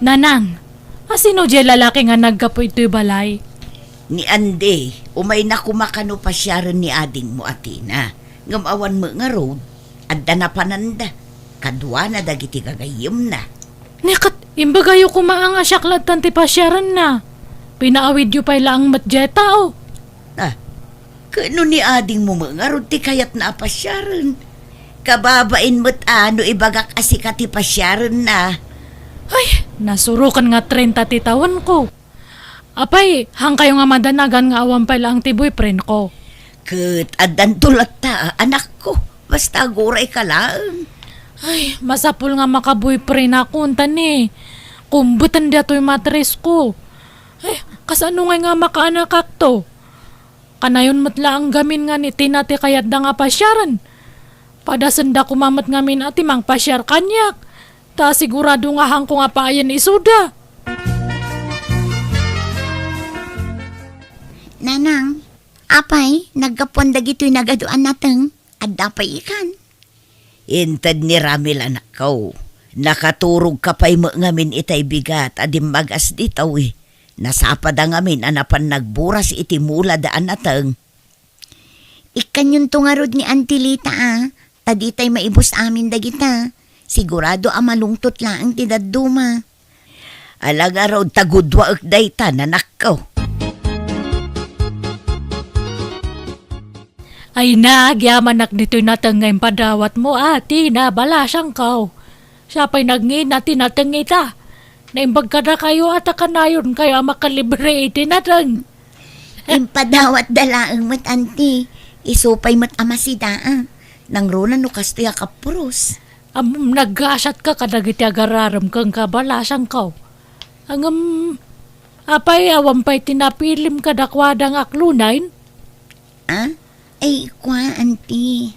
Nanang, asino di lalaki nga naggapo ito'y balay? Ni Ande, umay na kumakano pa siya rin ni ading mo atina. Ngamawan mo nga road, adda na pananda. Kadwa na dagiti gagayim na. Nikat, imbagayo kumaang asyaklat tanti pasyaran na. Pinaawid yu pa ilang matjeta o. Ah, kano ni ading mo mga road ti kayat na pasyaran. Kababain mo't ano ibagak asikati pasyaran na. Ay, nasurukan nga 30 titawan ko. Apay, hang kayo nga madanagan nga awan pa ilang ti boyfriend ko. Kat adan tulat ta, anak ko. Basta guray ka lang. Ay, masapul nga makaboyfriend ako untan eh. Kumbutan dato'y matres ko. Ay, kasano nga makaanak to? Kanayon matla ang gamin nga ni tinati kayat da nga pasyaran. Padasanda kumamat ngamin ati mang pasyar kanyak. Ta sigurado nga hang ko nga paayan isuda. Nanang, apay, nagkapon dagito'y nagaduan nateng, at dapay ikan. Intad ni Ramil anak ko. Nakaturog ka pa'y mo ngamin itay bigat adim magas ditaw eh. Nasapad ang ngamin anapan nagburas iti mula daan nateng. Ikan yung tungarod ni Antilita taditay maibos amin dagita. Sigurado malungtot lang ang tinaduma. Alaga raw tagudwa ak dayta nanak ko. Ay nagyamanak dito'y natangay padawat mo ati na balasang kao. Siya pa'y nagngin natin natangita. Naimbag ka na kayo at kanayon kayo makalibre iti natang. Impadawat dalaang mat anti. Isupay mat amasida nang runa no kastoya kapros. Naggasat ka kadagiti agararam kang kabalasang kao. Apay awan pa'y tinapilim kadakwadang aklunain. Ay, kwa, anti.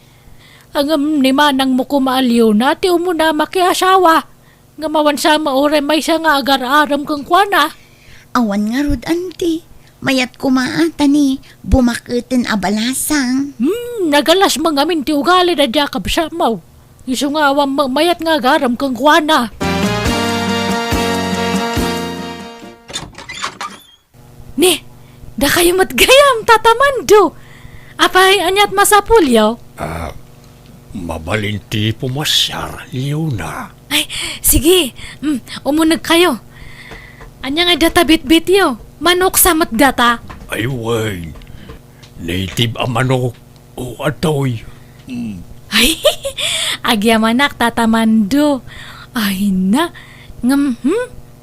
Ni manang mo kumaaliw na, ti umuna makiasawa. Nga mawan sa maure may siya nga agar-aram kang kwana. Awan nga rod, anti. Mayat kumaata ni, bumakitin abalasang. Nagalas mangamin ti ugali na Jacob sa mau. Iso nga awan mayat nga agaram kang kwana. Ni, da kayo matgayam, tatamando. Apay, anyat masapulyaw? Mabalinti pumasyar, Leona. Ay, sige. Umunag kayo. Anya nga data bit-bit yo. Manok sa matgata. Ay, way. Native a manok o atoy. Ay, agyamanak tatamando. Ay na.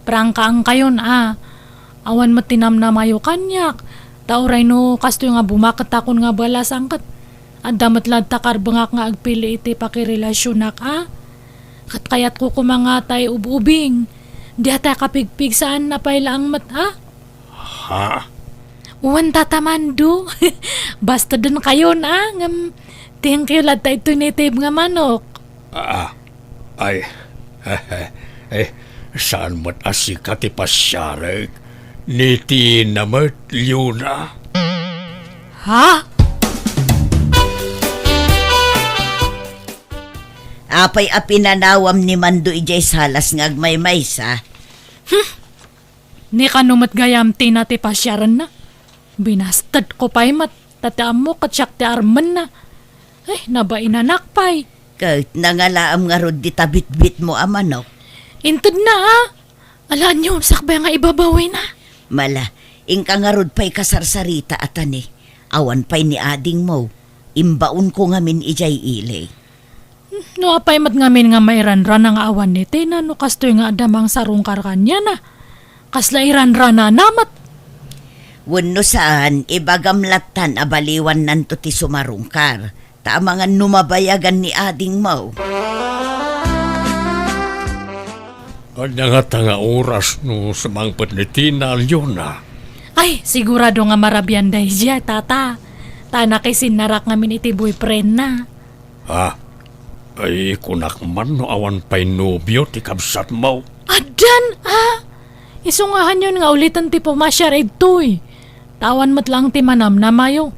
Prangka ang kayon Awan matinam na mayo kanyak. Tauray no kasto nga bumakat akon nga balas angkat. At damat lang takar bangak nga agpili iti pakirelasyonak Kat kayat ko kumangatay ububing. Di ata kapigpig saan na payla ang mat Ha? Uwan tatamando. Basta dun kayo thank you lata ito native nga manok. Ay, saan mat asikati pasyarek? Niti namat, Leona. Ha? Apay apinanawam ni Mando ijay salas ngagmay-may sa. Ni kanumat gayam tinati pasyaran na. Binastad ko pa'y mat. Tataam mo katsyak ti arman na. Ay, nabainanak pa'y. Kahit nangalaam nga rod di tabit-bit mo amanok. Intod na Alaan nyo, sakbay nga ibabawi na. Mala, ingka nga rod pa'y kasarsarita atan eh. Awan pa'y ni ading mo. Imbaon ko ngamin ijay ilay. No apay mat ngamin nga mairanran ang awan ni Tina no kastoy nga adamang sarong karkanya na. Kasla iranrana namat. Wano saan, ibagamlatan abaliwan nanto ti sumarungkar. Tama nga numabayagan ni ading mo. Kanya nga oras no sumangpat ni Tina, Leona. Ay, sigurado nga marabyan dahi siya, tata. Tana kay sinarak ngamin iti boyfriend na. Ay, kunak man no awan pa'y nobyo ti kabsat mo. Adan, isungahan yun nga ulitan ti pumasyar ito'y. Tawan mo't lang ti manam na mayo.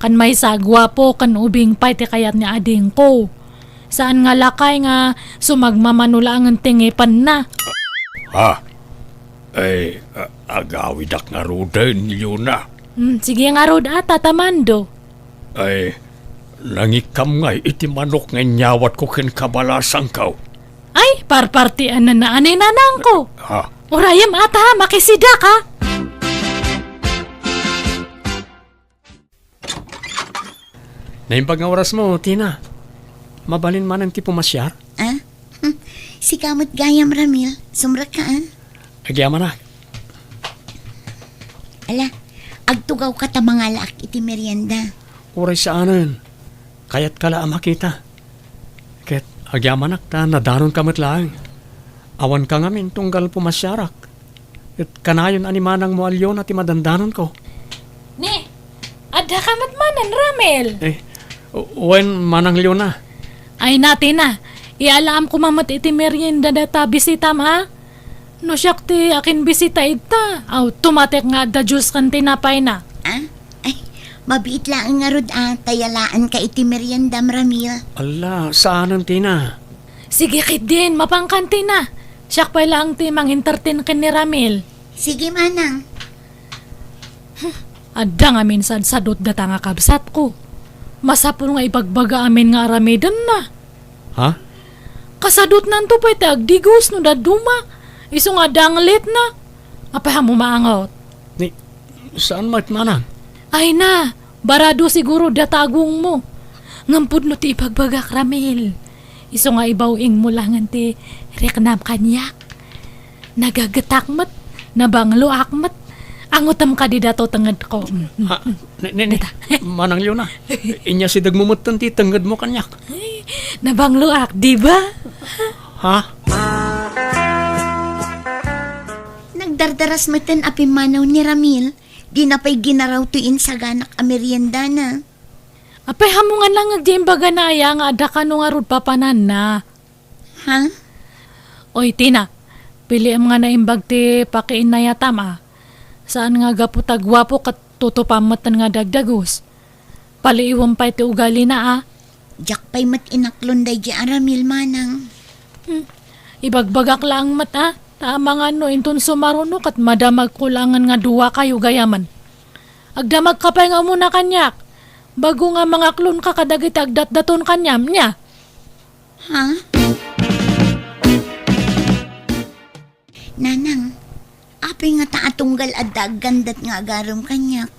Kan may sagwa po kan ubing pa'y ti kayat ni ading ko. Saan nga lakay nga sumagmamanula ang tingipan na. Ha? Agawidak nga rudan yun na. Sige nga rod Tata Mando. Nangikam nga iti manok nga nyawat ko ken kabalasang kaw. Ay, parpartian na naanay nanang ko. Ha? Urayam ata, makisida ka. Naimbag nga oras mo, Tina. Mabalin man ang tipo masyar. Ah? Si kamot gayam Ramil, sumra ka Agyaman na. Ala, agtugaw ka ta mga laak iti merienda. Oray sa anon. Kaya't kala makita. Ket agyaman ta nadanon kamot lang. Awan ka ngamin tunggal pumasyarak. At kanayon animanang mo alyon at imadandanon ko. Ne, ada kamat manan, Ramel. Wen manang liyon na. Ay natin na, ialam ko mamat iti merienda data bisita ha. No siyak ti akin bisita ita. Automatic nga da Diyos kan tinapay na. Ah? Ay, mabiit lang nga rod tayalaan ka iti merienda Ramil. Ala, saanon Tina? Sige kit din, mapangkanti na. Siyak pa lang ti mang-entertain ka ni Ramil. Sige manang. Adda nga minsan sadot data nga kabsat ko. Masapul nga ibagbaga amin nga aramidan na. Ha? Kasadot nanto pa iti agdigos no daduma. Iso nga danglit na. Apaham mo maangot. Ni, saan mat manang? Ay na, barado siguro datagong mo. Ngampud no ti ipagbagak Ramil. Iso nga ibawing mo lang ti reknam kanyak. Nagagatakmat, nabanglo akmat. Angutam ka di dato tangad ko. Ha? Manang liyon na. Inya si dagmumutan ti tangad mo kanyak. Nabanglo ak, di ba? Ha? Nagdardaras matan apimanaw ni Ramil. Di na pa'y ginaraw tuin sa ganak a merienda na. Apay hamungan lang agdimbaga na aya nga ada ka nung arud papanan na. Ha? Oy, Tina, pili ang nga naimbag ti pakiin na yatam Saan nga gaputagwapo kat tutupamatan nga dagdagos. Paliiwam pa iti ugali na Diyak pa'y mat inaklon day di Ramil manang. Ibagbagak lang mat Tama nga no, inton sumarunok at madamag kulangan nga duwa kayo gayaman. Agdamag ka pa nga muna kanyak. Bago nga mga klon ka kadagit agdat-daton kanyam niya. Ha? Nanang, apay nga taatunggal at dagandat nga agarom kanyak.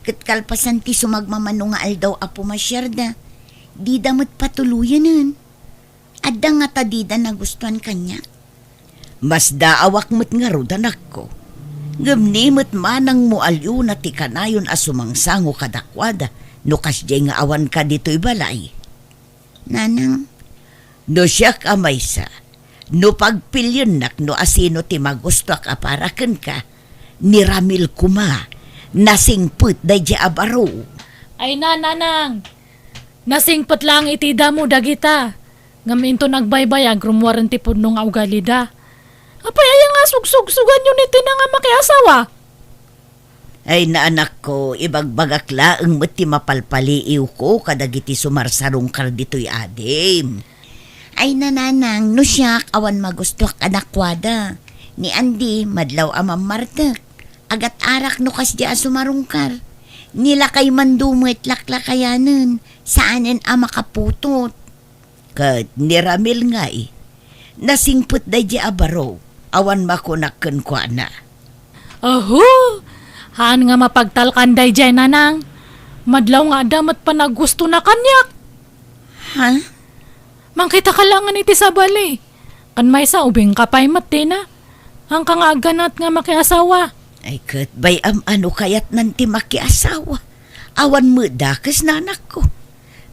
Katkalpasan ti sumagmamano nga aldaw apo masyarda. Di damot patuluyan nun. Adda nga tadida na gustuhan kanyak. Mas daawak mo't nga rod anak ko. Gamnimot manang mo alyo na ti kanayon asumangsango kadakwada no kasjay nga awan ka dito'y balay. Nanang, No siya kamaysa, no pagpilyon nak no asino ti magusto ak aparakan ka, ni Ramil kuma, nasingput day di abaro. Ay na, nanang. Nasingpat lang iti damo dagita. Ngaminto nagbaybayag rumwaran ti punong augalida. Apay ay nga sugsugsugan yun iti na nga makiasawa. Ay na anak ko, ibagbagak laeng mo't ti mapalpaliiw ko kadagiti sumarsarong kar dito'y adim. ay nananang no siyak awan magusto kadakwada. Ni Andy madlaw amam martek. Agat arak no kas di asumarungkar. Nila kay mandumit laklakayanan. Saanin ama kaputot. Kat ni Ramil nga nasingput day di abaro. Awan makunakken ko na. Aho! Haan nga mapagtalkanday dyan, nanang. Madlaw nga damat pa na gusto na kanyak. Ha? Mangkita ka lang iti sa bali. Kan may sa ubing kapay mati na. Ang kang aganat nga makiasawa. Ay kat bay ano kayat nanti makiasawa. Awan mo dakas na anak ko.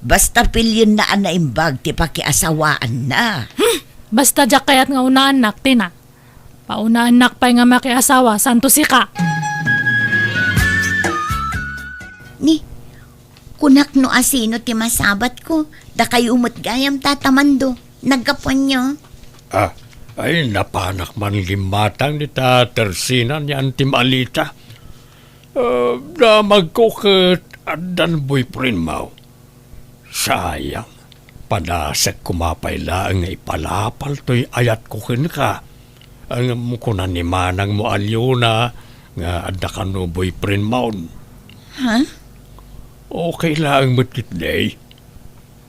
Basta pilyon na anaimbag ti pakiasawaan na. Basta jak kayat nga unaan nak, tina. Paunaan nak pa'y nga makiasawa, santo si ka. Ni, kunak no asino ti masabat ko. Da kayo umot gayam tatamando. Nagkapon nyo. Ay napanak man limatang ni Tersina ni Auntie Malita. Damag ko kat adan boyfriend mo. Sayang, panasag kumapay lang nga ipalapal to'y ayat ko kin ka. Ang kunan ni manang mo Alyona nga adda ka no boyfriend maun. Ha? Okay lang matkit day.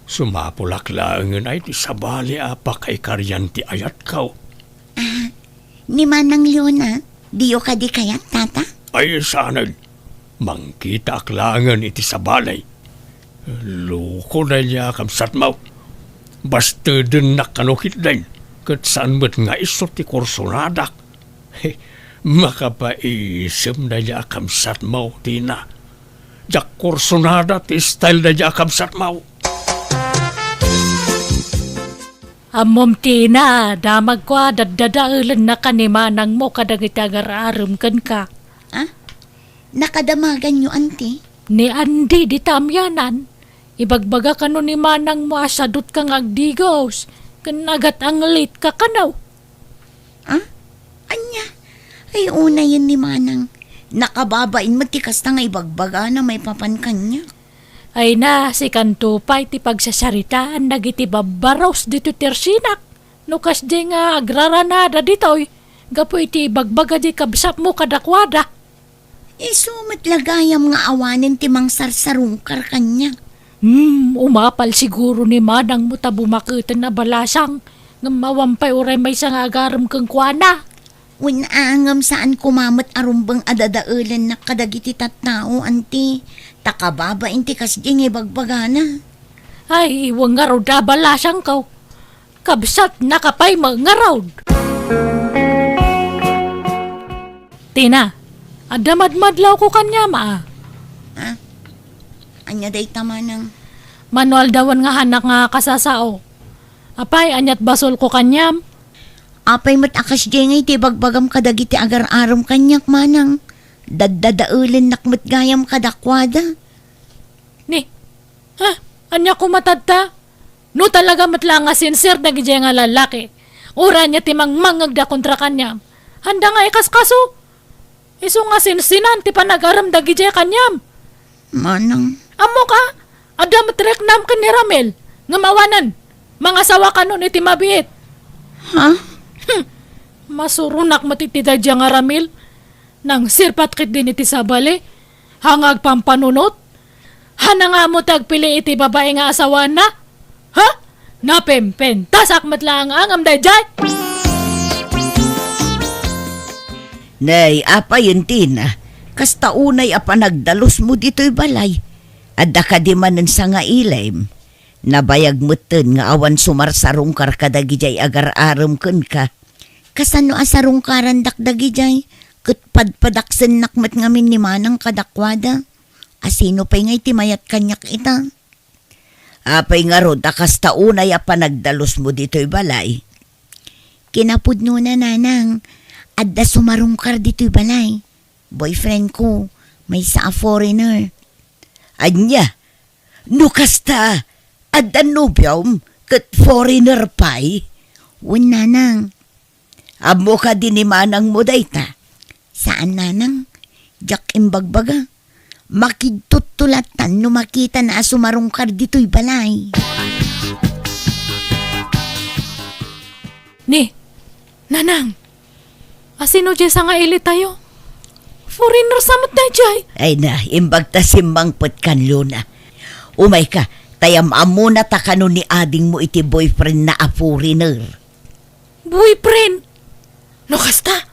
Sumapulak lang ay ti sabali apa kay karyanti ayat kaw. Ni Manang Leona, diyo ka di kayat, tata? Ay sanag, mangkita aklangan iti sabalay. Loko na niya kamsat mo. Basta din nakanukit din. Kat saan mo't nga isot ti kursonadak. Makapaisip na niya kamsat mo, Tina. Jak kursonada ti style na niya kamsat mo. Amom Tina, damag ko dadadaulan na kanimanang mo kadagiti agar-arum kan ka. Nakadamagan nyo, auntie? Ni Andy di tamyanan. Ibagbaga ka no ni manang mo asadot kang agdigos. Kanagat ang late ka kanaw. Anya? Ay, una yun ni Manang. Nakababain matikas na nga ibagbaga na may papankan niya. Ay na, si Kantupay ti pagsasaritaan nagiti babaros dito tersinak. Nukas di nga agraranada ditoy. Gapo iti ibagbaga di kabsap mo kadakwada. Sumat lagayam nga awanin ti mang sarsarungkar kanya. Umapal siguro ni manang mo tabumakitan na balasang. Ngamawampay uray may sang agaram kang kuana. Winaangam saan kumamot arumbang adadaulan na kadagiti tattao, auntie. Takababa inti kasding ibagbaga na. Ay, iwang nga raw da balasang kaw. Kabsat nakapay mga raw. Tina, adamadmadlaw ko kanya maa. Anya day tama ng... Manual dawan nga hanak nga kasasao. Apay, anyat basol ko kanyam. Apay matakas di ngay ti bagbagam kadagiti agar-aram kanyak manang. Daddadaulan nakmat gayam kadakwada. Ni, anya ko matadta? No talaga matlang nga sincere na gijay nga lalaki. Ura niya timang mangagda kontra kanyam. Handa nga ikas kaso. Iso nga sinsinan ti panagaram da gijay kanyam. Manang... Amo ka? Ada matreknam ka ni Ramel. Ngamawanan. Mga sawa ka nun iti mabiit. Ha? Masurunak matitida dyan nga Ramel. Nang sirpat kit din iti sabali. Hangag pampanunot. Hana nga mo tagpili iti babae nga asawa na. Ha? Napempen. Tasak matlang ang amday dyan. Nay, apa yun, Tina? Kasta unay apa nagdalos mo dito'y balay. Adda ka di manen sa nga ilaym. Nabayag mo ten nga awan sumarsarungkar kadagijay agar-aram kun ka. Kasano asarungkaran dakdagijay? Kat padpadaksen nakmat ngamin ni Manang kadakwada. Asino pa'y ngay timayat kanyak ita? Apay nga rod, kasta unay apa nagdalos mo dito'y balay. Kinapudno na nanang. Adda sumarungkar dito'y balay. Boyfriend ko, may sa foreigner. Anya, no kasta, adda nobyom, kat foreigner pa'y. Wen nanang. Amo ka din ni manang mo dayta. Saan nanang? Jak imbagbaga. Makidtutulatan no makita na sumarungkar dito'y balay. Ni, nanang. Asino dyan sa nga ili tayo? Foreigner samot na dyan. Ay na, imbagta simbang kan Luna. Umay ka, tayam amo na takano ni ading mo iti boyfriend na a foreigner. Boyfriend? No kasta?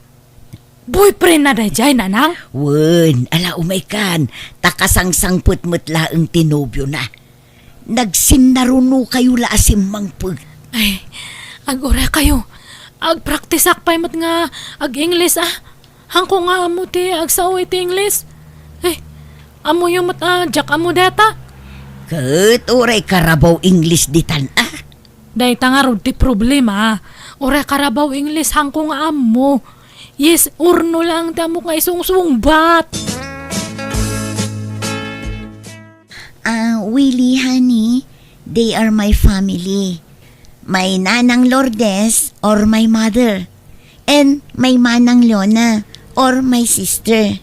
Boyfriend na dyan, nanang? Wen, ala umay kan, takasangsangput mo't laeng tinobyo na. Nagsinnaruno kayo la simbang put. Ay, agora kayo. Agpraktis akpay mat nga ag-English Hangko nga amo ti agsaoy ti English. Amo yung mat jak amo data. Kat oray karabaw English ditan Day nga rod ti problema. Oray karabaw English hangko nga amo. Yes, urno lang damo nga isungsungbat. Willie, honey, they are my family. My Nanang Lourdes or my mother. And my Manang Leona or my sister.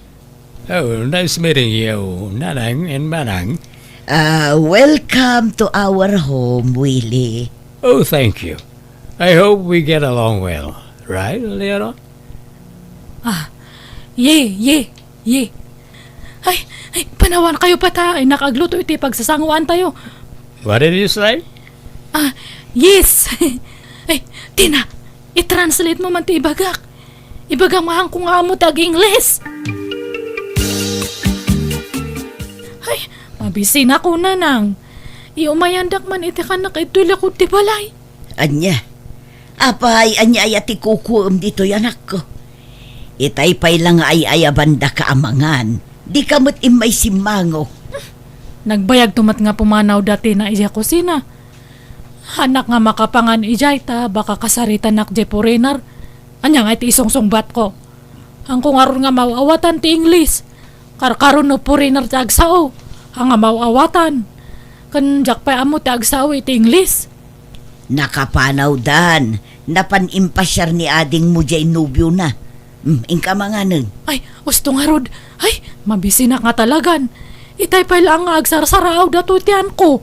Oh, nice meeting you, Nanang and Manang. Welcome to our home, Willie. Oh, thank you. I hope we get along well. Right, Leona? Ye. Ay, panawan kayo pa ta. Ay, nakagluto iti pagsasanguan tayo. What did you say? Yes. Ay, Tina, i-translate mo man ti ibagak. Ibagak mahang kung amo tag Ingles. Ay, mabisin ako na nang. Iumayandak man iti kanak ito'y lakot ti balay. Anya, apay, anya ay ati kukuam dito yanak ko. Itay pay lang ay ayabanda ka amangan. Di kamot imay simango. Nagbayag tumat nga pumanaw dati na ija kusina. Hanak nga makapangan ijay ta, baka kasarita nak je foreigner. Anya nga iti isong-sungbat ko. Ang kung aron nga mawawatan ti English. Karkaron no foreigner ti agsao. Ang nga mawawatan. Kan jak pa amo ti agsao iti English. Nakapanaw dan. Napanimpasyar ni ading mo jay nubyo na. Ingka mga nun. Ay, gusto nga rod. Ay, mabisi na nga talagan. Itay pa lang nga agsarsaraaw dato tiyan ko.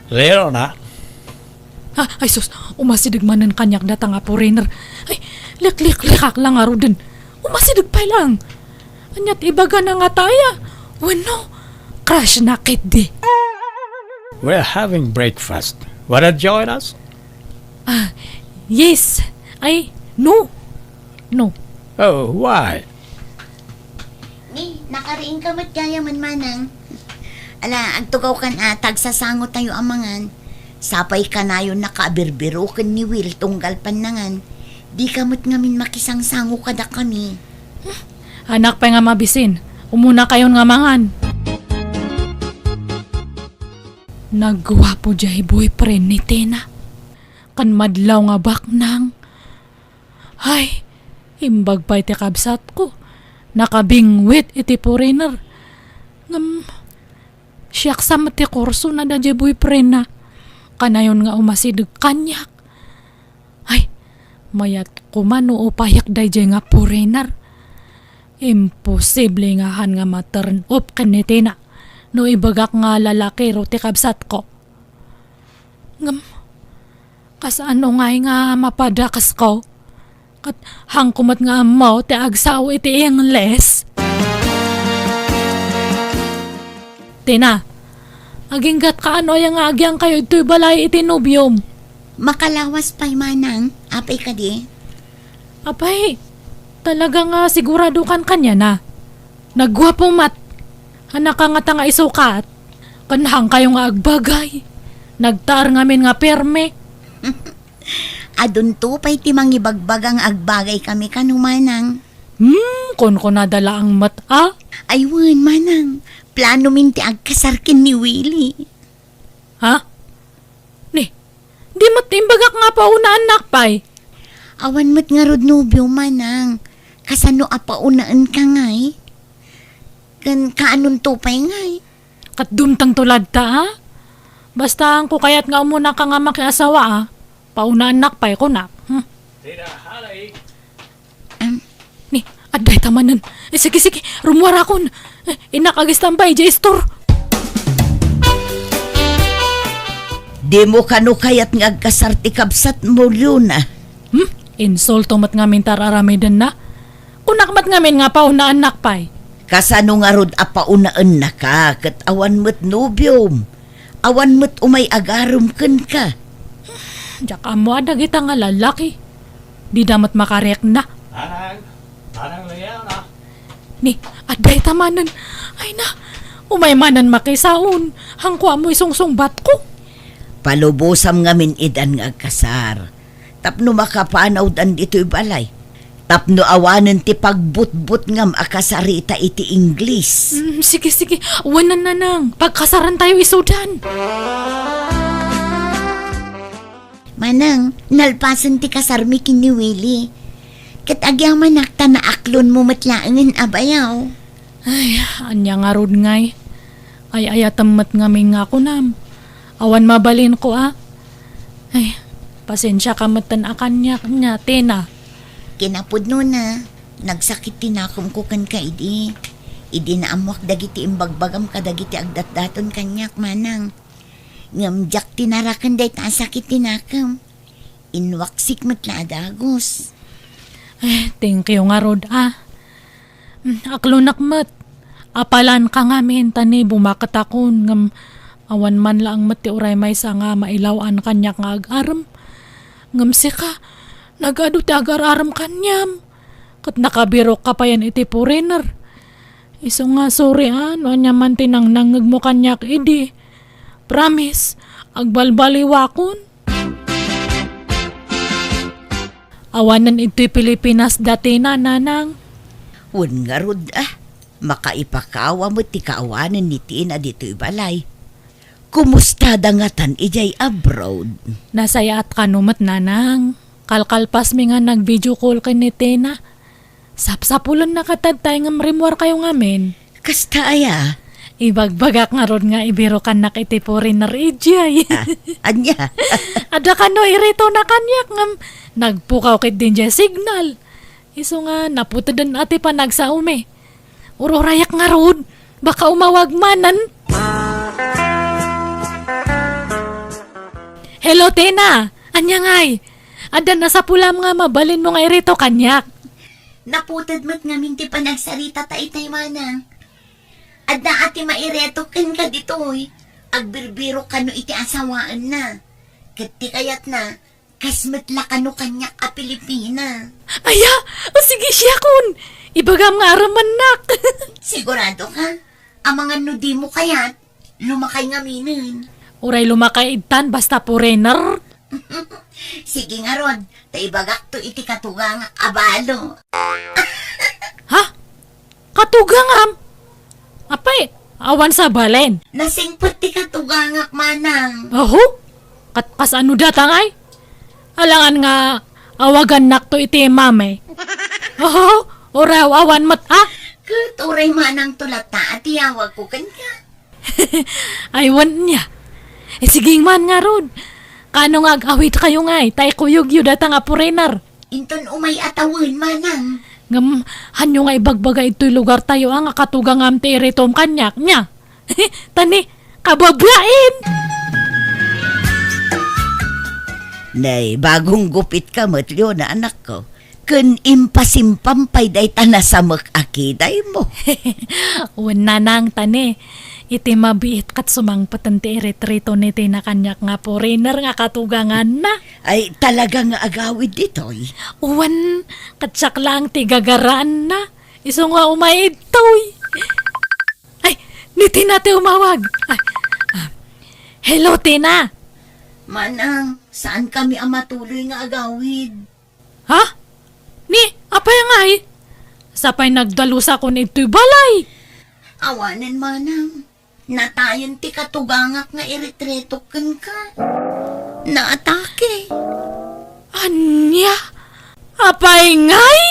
Leona? Ay sus, umasidig manan kanyak data nga foreigner. Ay, likak lang nga rod din. Umasidig pa lang. Anyat ibaga na nga taya. Wano, crush na kit di. We're having breakfast. Wanna join us? Yes. Ay, no. Oh, why? Ni, nakariing ka mat kaya man manang. Ala, agtugaw kan atag sasangot tayo amangan. Sapay ka na yun nakabirbiro kan ni Will tunggal panangan. Di kamot ngamin makisangsango kada kami. Anak pa nga mabisin. Umuna kayon nga mangan. Nagwapo jay boyfriend ni Tina. Kan madlaw nga baknang. Ay, imbag pa iti kabsat ko. Nakabingwit iti foreigner. Siyak sa mati kurso na da jay boyfriend na. Kanayon nga umasidig kanyak. Ay, mayat kumano upayak da jay nga foreigner. Imposible nga han nga ma-turn up kan ni Tina. No ibagak nga lalaki ro ti kabsat ko. Kasano nga mapadakas ko? Kat hangkumat nga mo ti agsaw iti Ingles. Tina, aginggat ka ano yung agyang kayo ito'y balay iti nubyom. Makalawas pa'y manang, apay ka di. Apay, talaga nga sigurado kan kanya na. Nagwapo mat. Anak ka nga tanga isukat. Kanhang kayo nga agbagay. Nagtaar ngamin nga perme. Adun to pa'y timang ibagbagang agbagay kami kanumanang. Kon ko nadala ang mata. Aywan manang, plano minti agkasarkin ni Willie. Ha? Di matimbagak nga pa una anak pay. Awan mo't nga rod nobyo manang. Kasano apaunaan ka ngay? Kan kaanon to pa'y ngay? Kat dumtang tulad ta ha? Basta ang kukayat nga umuna ka nga makiasawa ha? Pauna anak pay ko na. Tina, halay. Ni, aday tamanan. Sige, rumuara kon. Inakagistambay, J-store. Di mo kano kayat nga agkasarti kabsat mo Luna. Insulto mat ngamin tararamidan na. Kunak mat ngamin nga pauna anak pay. Kasano nga rod apaunaan na ka, kat awan mo't nubyom. Awan mo't umay agarom ken ka. Diyak mo adag ita nga lalaki. Di damat makarek na. Parang Leona. Ni, aday tamanan. Ay na, umaymanan makisaon. Hangkwa mo isungsungbat ko. Palubosam ngamin idan nga agkasar. Tapno makapanaw dan dito'y balay. Tapno awanan ti pagbutbut ngam akasarita iti English. Sige, wanan na nang. Pagkasaran tayo isudan. Manang, nalpasan ti kasarmi kin ni Willie. Kat agyaman nakta na aklon mo matlaangan abayaw. Ay, anya nga rod ngay. Ay ayatamat ngamin nga ko nam. Awan mabalin ko Ay, pasensya ka matan akan niya, Tina. Kinapod no na, nagsakit tinakom ko kan ka idi. Idi na amwak dagiti imbagbagam ka dagiti agdatdaton kanyak manang. Ngamjak tinarakan day ta sakit tinakam. Inwaksik matla dagos. Thank you nga rod aklo nakmat. Apalan ka nga min tani bumakatakon ngam awan man lang mati uray may sa nga mailawan kanyak nga agaram. Ngam sika nagado ti agar-aram kanyam. Kat nakabiro ka pa yan iti foreigner. Iso nga sorry no anya man tinang nangag mo kanyak idi. Promise agbalbaliwakon. Awanan ito'y Pilipinas dati na, nanang. Wan nga rod makaipakawa mo ti kaawanan ni Tina dito'y balay. Kumusta dangatan ijay abroad? Nasaya at kanumat, nanang. Kalkalpas mi nga nag-video call kay ni Tina. Sapsapulan na katagtay nga marimwar kayo ngamin. Kasta aya? Ibagbagak nga ron nga ibiro kanak iti foreigner ijay. Anya? Ada kano irito na kanyak ngam nagpukaw kit din dya signal. Iso nga naputadan ati pa nagsaume. Urorayak nga ron. Baka umawag manan. Hello, Tina. Anya ngay. Ada na sa pulam nga mabalin mo nga irito kanyak. Naputad mat nga minti pa nagsarita ta itay manang. Adda ati maireto ken ka ditoy. Agbirbiro kano iti asawaan na. Kati kayat na, kasmatla kano kanyak a Pilipina. Aya, o sige siya kun. Ibagam nga araman nak. Sigurado ka? Ang mga nudi mo kayat, lumakay nga minin. Uray lumakay idtan basta foreigner. Sige nga ron, taibagak to iti katugang abalo. Ha? Katugangam? Apay, awan sa balen. Nasingpot ti katugangak manang. Aho? Katkas ano datangay? Alangan nga awagan nak to iti mame. Aho? Uraw awan mat Kuturay manang tulata at iyawag ko kanya. Aywan niya. Siging man nga ron. Kano nga agawit kayo ngay, tay kuyog yu data nga foreigner. Inton umay atawin manang. Ngam, hanyo nga ibagbaga ito'y lugar tayo ang katugang amte iritom kanyak niya. Tani, kabablain! Nay, bagong gupit ka matlyo na anak ko. Kun impasimpampay day tanasamak akiday mo. Una nang tani, iti mabiit kat sumang patante iritrito ni tina kanyak nga foreigner nga katugangan na. Ay talaga nga agawid ditoy. Uwan, katsak lang ti gagaraan na. Iso nga umaid toy. Ay, ni Tina ti umawag. Ay, hello, Tina. Manang, saan kami ang matuloy nga agawid? Ha? Ni, apay nga eh. Sapay nagdalusa ko nito'y balay. Awanan manang. Natayon ti katugangak nga iritreto ken ka. Naatake. Anya? Apay ngay?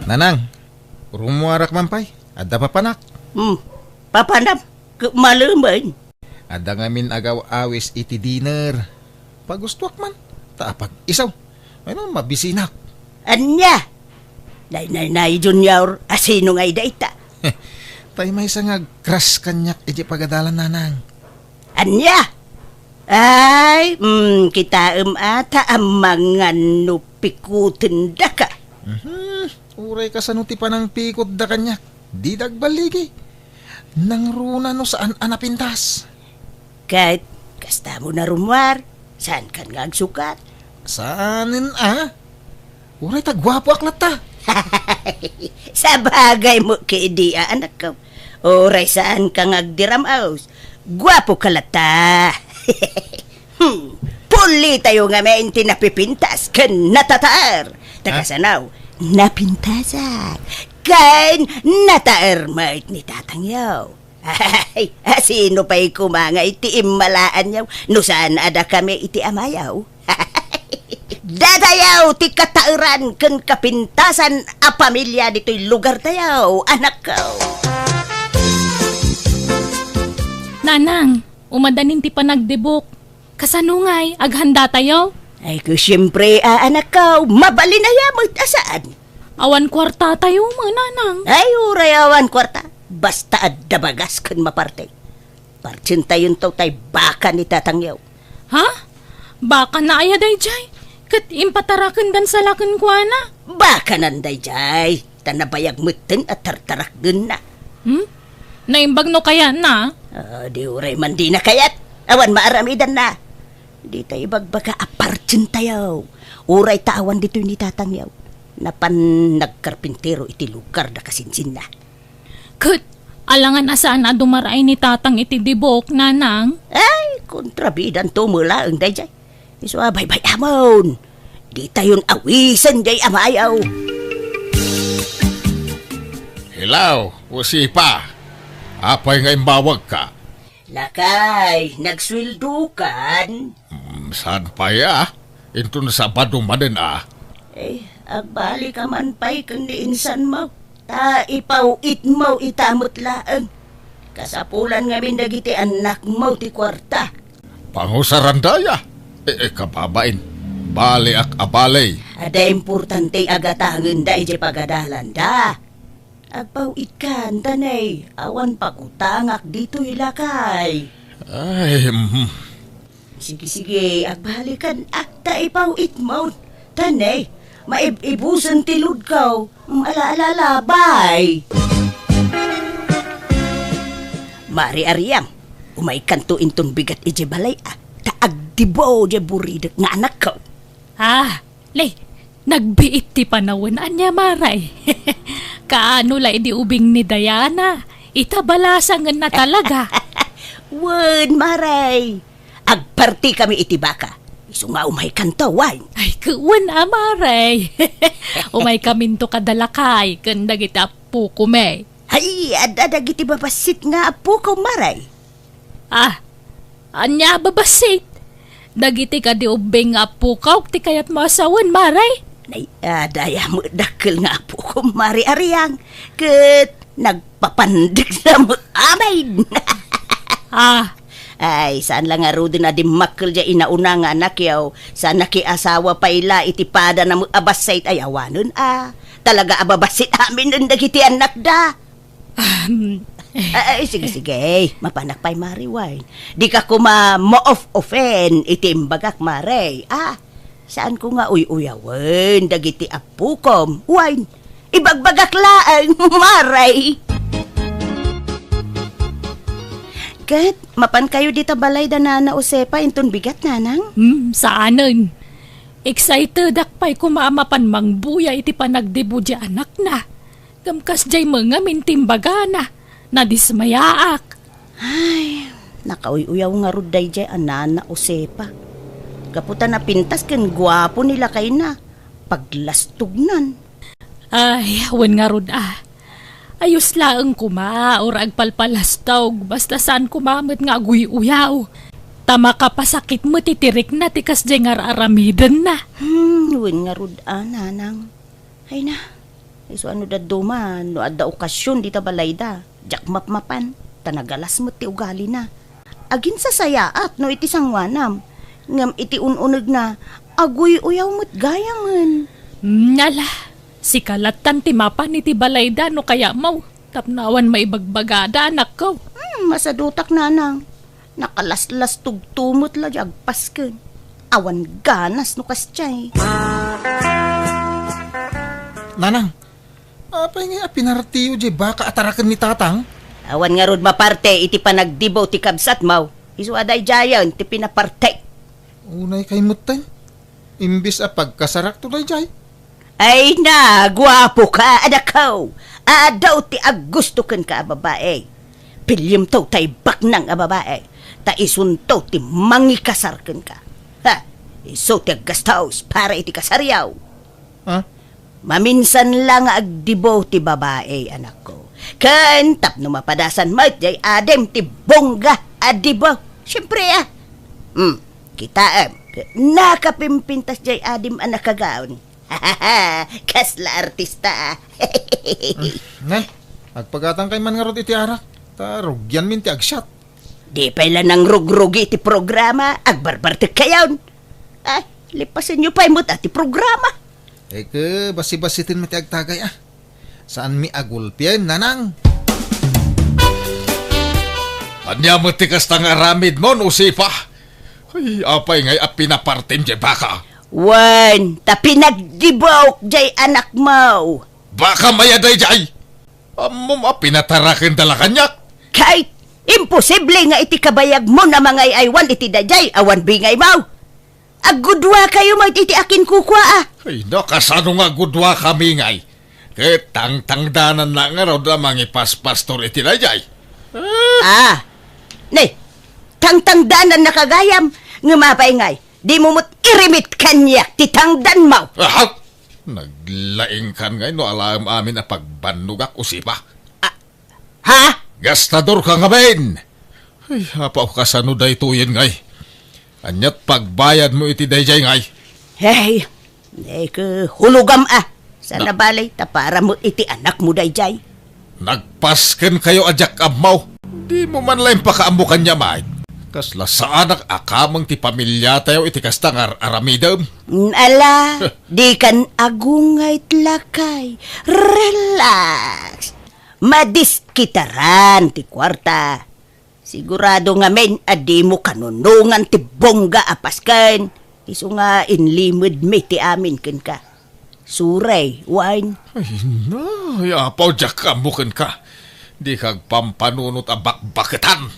Nanang, rumuarak mampay. Adda pa panak. Papanap, malumay. Adda ngamin agaw awis iti dinner. Pagustuak man. Taapag isaw. Ano, mabisinak. Anya? Nay, Junior, asino ngay dayta? Tay may sangag crush kanyak iti pagadalan nanang. Anya? Ay, kita ata ang mga nupikutin da ka. Uray ka sa nuti pa ng pikot da kanyak. Di dagbaligi. Nang runa no saan anapintas. Kahit, kasta mo na rumwar, saan ka nga agsukat? Saanin Uray tagwapo aklat ta. Sa bagay mo kaidia, anak ko. Oray saan ka ngagdiramaos? Gwapo ka lata. Puli tayo nga may napipintas kan natatar. Takasanaw, napintasak. Kan nataar mait ni tatangyaw. Ay, sino pa'y kumanga iti imalaan yaw? No saan ada kami iti amayaw? Dadayaw ti katairan ken kapintasan a pamilya dito'y lugar tayaw, anak ko. Nanang, umadanin ti panagdebok. Kasanungay, aghanda tayo. Ay ko siyempre, anak ko, mabali na yamot asaan. Awan kwarta tayo, mga nanang. Ay, urayawan kwarta. Basta adda bagas ken maparte. Partsinta yun to tay baka ni tatangyaw. Ha? Baka na aya day jay. Kat impatarakan dan sa lakan kwa na. Baka nanday jay. Tanabayag mutin at tartarak dun na. Naimbag no kaya na. Di uray man di na kayat. Awan maaramidan na. Di tayo bagbaga apartsin tayo. Uray tawan dito ni tatangyaw. Napan nagkarpintero iti lugar na kasinsin na. Kat, alangan asaan na dumaray ni tatang iti dibok, nanang. Ay, kontrabidan to mula ang day jay. Iso bay amon. Di tayon awisan jay amayaw. Hilaw, usipa. Apay nga imbawag ka. Lakay, nagswildukan. Saan pa ya? Ito na sa badumanin Agbali ka man pa'y kang niinsan mo. Ta ipawit mo itamot laang. Kasapulan nga mindagiti anak mo ti kwarta. Pangusarandaya. Kababain. Bali ak abalay. Ada importante agatangan da iti pagadalan da. Agpawit ka, tanay. Awan pakutangak dito ilakay. Ay, Sige, agbalikan akta ipawit mo. Tanay, maibusan tilud kaw. Alaala, bye. Mari Ariang, umay kanto inton bigat ije balay taag dibo je buridak nga anak ko. Lay, nagbiit ti panawin anya maray. Kaano la di ubing ni Diana. Itabalasangan na talaga. Wen, maray. Agparti kami iti baka. Isu nga umay kanto, wine. Ay, kuwan amaray. Umay kaminto kadalakay. Kanda kita po kume. Ay, adadag iti babasit nga apo ko, maray. Anya babasit. Dagiti ka di ubing nga po kaw. Ti kayat masawan, maray. Nay, daya mo dakil nga apo ko, Mari Ariang. Kat nagpapandig na mo amay. Ay, saan lang nga rudin na di makil dya inauna nga anak yaw. Saan nakiasawa pa ila itipada na mo abasait ay awanon Talaga ababasit amin nun dagiti anak da. Ay, sige. Mapanak pa'y Mari Wine. Di ka kuma mo-off-offen itimbagak Mari. Saan ko nga uyawen dagiti apukom. Wine, ibagbagak laang Maray. Kat, mapan kayo dita balay da na usepa inton bigat nanang? Saanan? Excited akpay kumamapan mangbuya iti panagdibo di anak na. Gamkas jay mga mintimbagana. Nadismayaak. Ay, nakauyaw nga ruday jay anana usepa. Kaputan na pintas ken guwapo nila kay na. Paglastugnan. Ay, wan nga rod Ayos laang kuma or agpalpalastog basta saan kumamit nga aguy-uyaw. Tama ka pasakit mo titirik na tikas jay nga aramidan na. Wen nga rod nanang. Ay na, iso ano da duman, no adda okasyon dita balay da. Jak mapmapan, tanagalas mo ti ugali na. Agin sa sayaat no iti sangwanam. Ngam iti ununag na, aguy-uyaw mo't gayaman. Nala. Si kalatan ti mapan iti balayda no kaya mau. Tapnawan maibagbagada anak ko. Masadutak nanang. Nakalaslas tugtumot la di agpasken. Awan ganas no kasyay. Nanang, apay nga pinartiyo di baka atarakan ni tatang? Awan nga rod maparte iti panagdibaw ti kabsat mau. Isu aday jayan ti pinaparte. Unay kay mutan. Imbis pagkasarak to jay. Ay na, guwapo ka, anak ko. Daw ti agustukan ka, babae. Pilyam to tay baknang babae. Ta isunto ti mangikasarkan ka. Iso ti aggastaos para iti kasaryaw. Maminsan lang agdibo ti babae, anak ko. Kan tapno mapadasan mo, jay adem ti bongga adibo. Siyempre kita nakapimpintas jay adim anak kagaon. Kasla artista. Nay, agpagatang kay man nga rod iti arak. Rugyan min ti agsyat. Di pala nang rugrugi ti programa, agbarbartek kayawn. Lipasin nyo pa imot ti programa. Ke, basi-basitin mo ti agtagay Saan mi agulpien, nanang? Anya mo tikas tang aramid mo, usipa. Ay, apay ngay pinapartim jay baka. Wan, ta pinagdibok jay anak mo. Baka mayaday jay. Amom pinatarakin dala kanyak. Kahit imposible nga iti kabayag mo na mga aywan iti dajay awan bingay mo. Agudwa kayo mo iti akin kukwa ah. Ay, no, kasano nga gudwa kami ngay. Kaya tang-tangdanan na nga raw da mga pastor iti dajay. Ah, ne, tangtangdanan na kagayam, nga mapaingay, di mo mo't irimit kanyak, titangdan mo. Ah, naglaing kan ngay no alam amin na pagbanugak usipa. Ha? Gastador ka nga ben. Ay, hapaw kasano day tuyin ngay. Anyat pagbayad mo iti dayjay ngay. Hey, hulugam ah. Sana balay, tapara mo iti anak mo dayjay. Nagpasken kayo ajak amaw. Di mo man lang pakaamukan niya may. Kasla sa anak akamang ti pamilya tayo iti kastangar aramidam. Ala, di kan agungay tlakay. Relax. Madiskitaran ti kwarta. Sigurado nga men, adi mo kanunungan ti bongga apaskan. Iso nga inlimod me ti amin ken ka. Suray, wine. Ay na, yapaw jak amukan ka. Di kag pampanunot abak-baketan.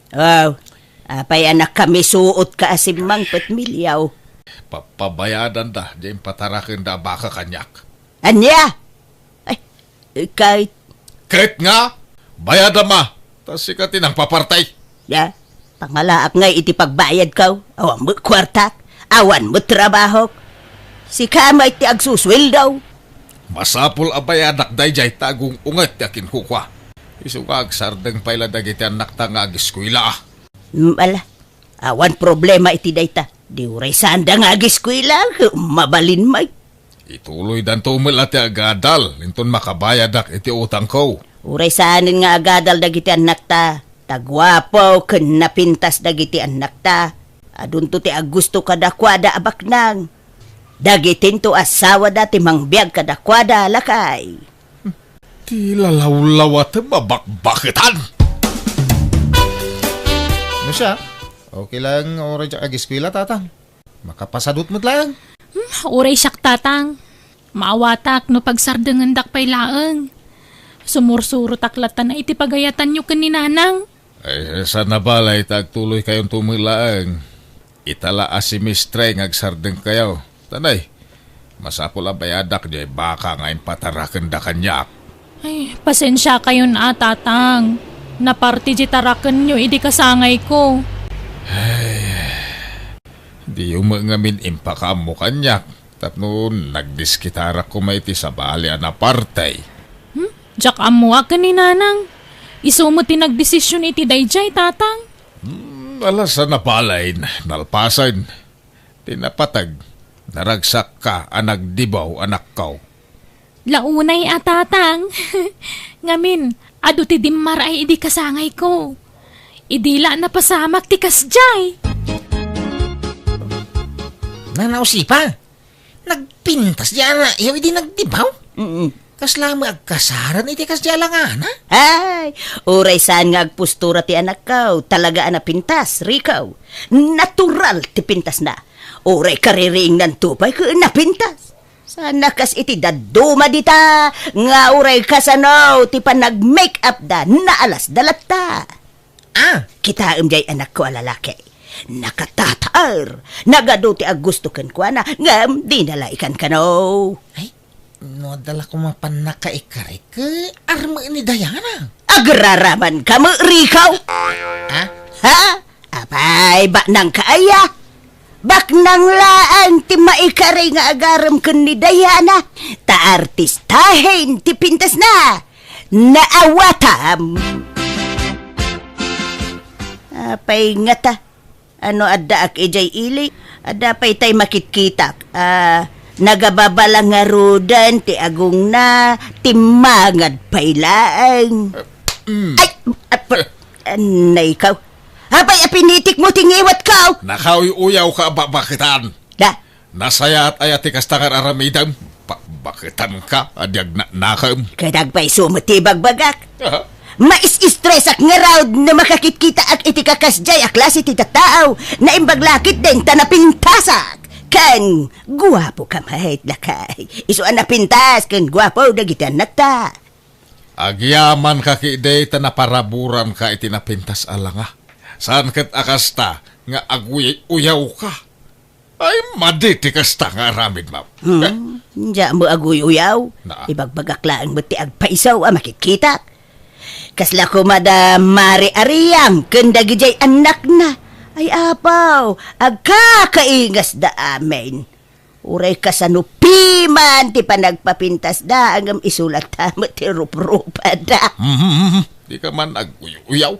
Oh, apay anak kami suot ka asimang petmilyaw. Papabayadan da, diyan patarakin da baka kanyak. Anya? Ay, kahit, Kahit nga, bayadan ma. Tas sikatin ang papartay. ya, pangalaak nga iti pagbayad kaw. Awan mo kwartak, awan mo trabaho. Si kamay ti agsuswil daw. Masapul abayadak dayjay tagong unget yakin kukwa. Isugag sardeng payla dagiti anak ta nga agiskwila ah. Ala, awan problema iti dayta. Di uray sanda nga agiskwila, mabalin may. Ituloy dan tumil ati agadal. Linton makabayadak iti utang ko. Uray saanin nga agadal dagiti anak ta. Tagwapo, ken napintas dagiti anak ta. Adun to ti agusto kadakwada abaknang. Dagitin to asawa dati mangbiag kadakwada lakay. Ti lalaw-lawat babak-baketan. Ano siya? Okay lang oras dyan agiskwila, tatang. Makapasadot mo lang. Uray siyak tatang. Maawatak no pagsardangan dak pay laeng. Sumursuro taklatan na iti pagayatan nyo kaninanang. Ay, sa nabalay tagtuloy kayong tumilaang. Itala asimistre ngagsardeng kayo. Tanay, masapol ang bayadak di baka ngayon patarakan da kanyak. Ay, pasensya kayo na tatang. Naparti di tarakan nyo, idi kasangay ko. Di umangamin impakam mo kanyak. Tapno nagdiskitara ko maiti sa bali na partay. Diyak amuwa kaninanang. Isumo ti nagdesisyon iti dayjay tatang. Alas sa napalain, nalpasan. Tinapatag, naragsak ka, anak dibaw, anak kau. Launay tatang. Ngamin, adu ti dimmar ay idi kasangay ko. Idila na pasamak ti kasjay. Nanausipa. Nagpintas di ana, iyaw di nagdibaw. Kasla mo agkasaran iti kasya lang ana. Ay, uray saan nga agpustura ti anak kaw. Talaga ana pintas, rikaw. Natural ti pintas na. Uray kariring ng tupay ka napintas. Sana kas iti daduma dita. Nga uray kasano ti pa nag-make up da na alas dalata. Ah, Kita jay anak ko alalaki. Nakatatar. Nagado ti agusto ken ko na. Ngam, di nalaikan ka no. ay, no dala ko mapanakaikaray ka. Arma ni Diana. Agraraman ka mo, rikaw. Ah, Ha? Apay, ba nang kaaya? Bak nang laan ti maikaray nga agaram kun ni Diana. Ta artistahin ti pintas na. Naawatam. Apay nga ta. Ano adda ak ijay ili? Adda pay tay makitkitak. Nagababala nga rudan ti agong na timangad paylaang. Ay! Anay ikaw. Habay apinitik mo tingiwat ka. Nakawi-uyaw ka babakitan. Da, Nasaya at ayati kastangar aramidam. Bakitan ka, adyag na nakam. Kadag pa'y sumatibag bagak. Ah, Mais-stress ak nga raw na makakit-kita ak iti kakasjay ak klase ti tataaw na imbaglakit din tanapintasak. Kan, guwapo ka mahit lakay. Isu anapintas kan guwapo dagitan nakta. Agyaman ka kiday tanaparaburan ka itinapintas alanga. Saan kat akasta nga uyaw ka? Ay, maditi kasta nga aramid, ma'am. Diya mo aguy-uyaw. Na. Ibagbagaklaan mo ti agpaisaw makikita. Kasla ko madam Mari Ariam, kendagi jay anak na. Ay apaw, agkakaingas da amin. Uray ka sa nupiman, ti panagpapintas da, agam isulat tamo ti rup-rupa da. Di ka man uyaw.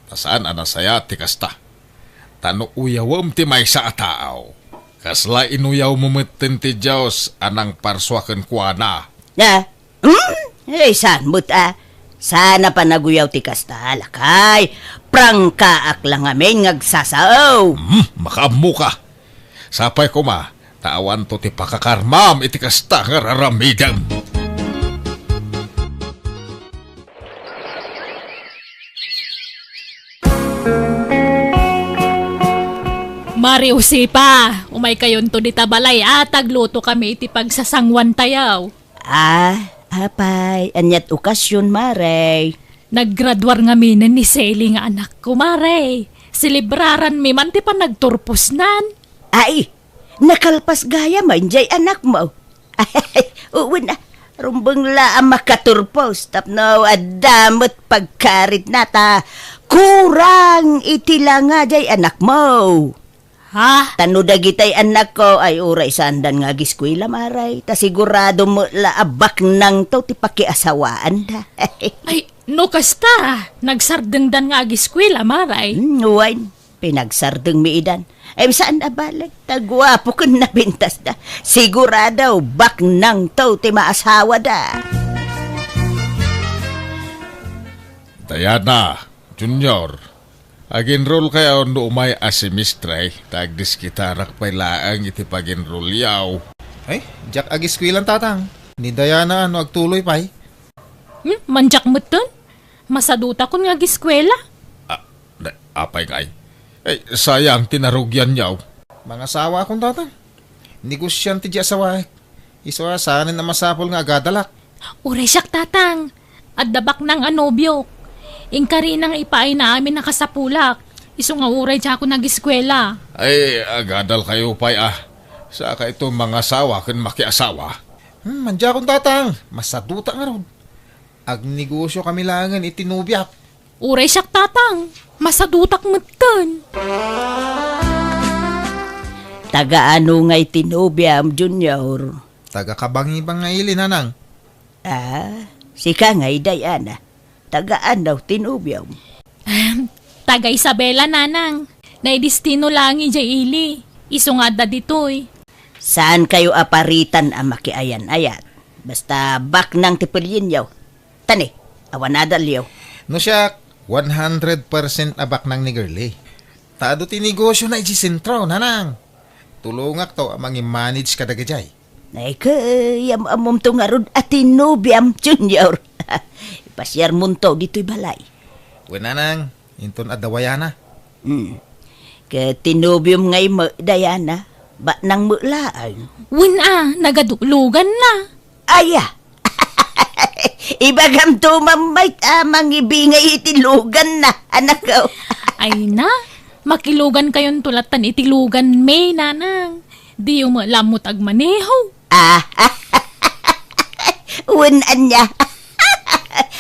Tasaan anasaya ti kasta. Tano uyawam ti may sa ataaw. Kasla inuyaw mo metin ti Diyos anang parswakan kuana. Na, ay saan mo't sana pa naguyaw ti kasta, lakay. Prangkaak lang amin ngagsasaw. Makamu ka. Sapay ko ma, tawan to ti pakakarmam iti kasta nga raramidam. Mari usipa, umay kayon to di tabalay tagluto kami iti pagsasangwan tayaw. Apay, anyat okasyon, Maray. Naggraduar nga minan ni Sally nga anak ko, Mare. Silibraran mi man ti pa nagturpos nan. Ay, nakalpas gaya man jay anak mo. Ay, uwi na. Rumbang laang makaturpos. Tapno, adamot pagkarit nata. Kurang itila nga jay anak mo. Ha? Tano dagitay anak ko ay uray sandan nga giskwila, Maray. Ta sigurado mo laabak nang to ti pakiasawaan da. Ay, no kasta. Nagsardengdan nga agiskwila, Maray. Uwain, pinagsardeng miidan. Ay, saan abalag? Tagwapo ko na bintas da. Sigurado, bak nang to ti maasawa da. Diana, Junior,ag-enroll kayo no umay asimistray, tagdis kitarak pay laang iti pag-enroll yaw. Ay, Jack agiskwil ang tatang. Ni Diana ano agtuloy pa'y. Manjak mo ton? Masaduta ko nga agiskwela. Apay ngay. Ay, sayang tinarugyan yaw. Mga sawa akong tatang. Negosyan ti di asawa. Iso saanin na masapol nga agadalak. Uray siyak tatang. At dabak ng anobyo. Ingkari nang ipaay na amin nakasapulak. Iso nga uray siya ako nag-eskwela. Ay, agadal kayo pay Saka ito mga sawa kun makiasawa. Mandya akong tatang. Masaduta nga ron. Agnegosyo kami langan itinubyak. Uray siyak tatang. Masadutak mo ton. Taga-ano nga'y tinubiam, Junior? Taga-kabangibang nga ili, nanang. Sika nga'y Diana. Taga-ano tinubiam? Taga Isabela nanang. Naidistino lang ija ili. Iso nga da ditoy. Saan kayo aparitan ang makiayan-ayat? Basta bak ng tipilyin yaw. Tani, awanadal yaw. No siya, 100% abak ng ni girly. Taado ti negosyo na ijisintro, nanang. Tulungak to amang i-manage ka dagajay. Ay kayam amom to nga rod at tinubiam, Junior. Ipasyar munto dito'y balay. Nanang, inton adawayana. Tinubium ngay mo, Diana. Ba nang mulaan? Nagadulugan na. Aya! Ibagam to mamay amang ibingay itilugan na, anak ko. Ay na, makilugan kayon tulatan itilugan may nanang. Di yung lamot agmaneho. Unan niya.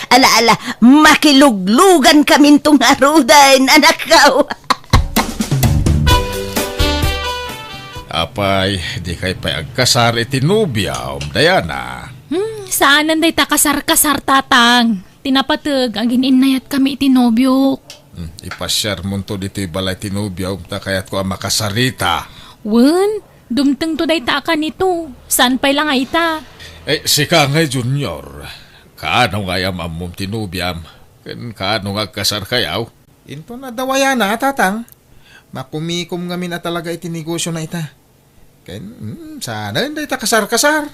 Ala, makiluglugan kami itong arudan, anak ko. Apay, di kay pay agkasar itinubyaw, Diana. Saanan day takasar-kasar tatang. Tinapatag ang gininayat kami itinobyo. Ipasyar mo to dito balay tinubyaw, ta kaya't ko ang makasarita. Dumteng to day taka nito. Saan pa'y lang ay ta? Sika nga, Junior. Kaano nga yam amom tinubyam? Kaano nga kasar kayaw? Inton adawayana, tatang. Makumikom ngamin at talaga itinegosyo na ita. Sana hindi ta kasar-kasar.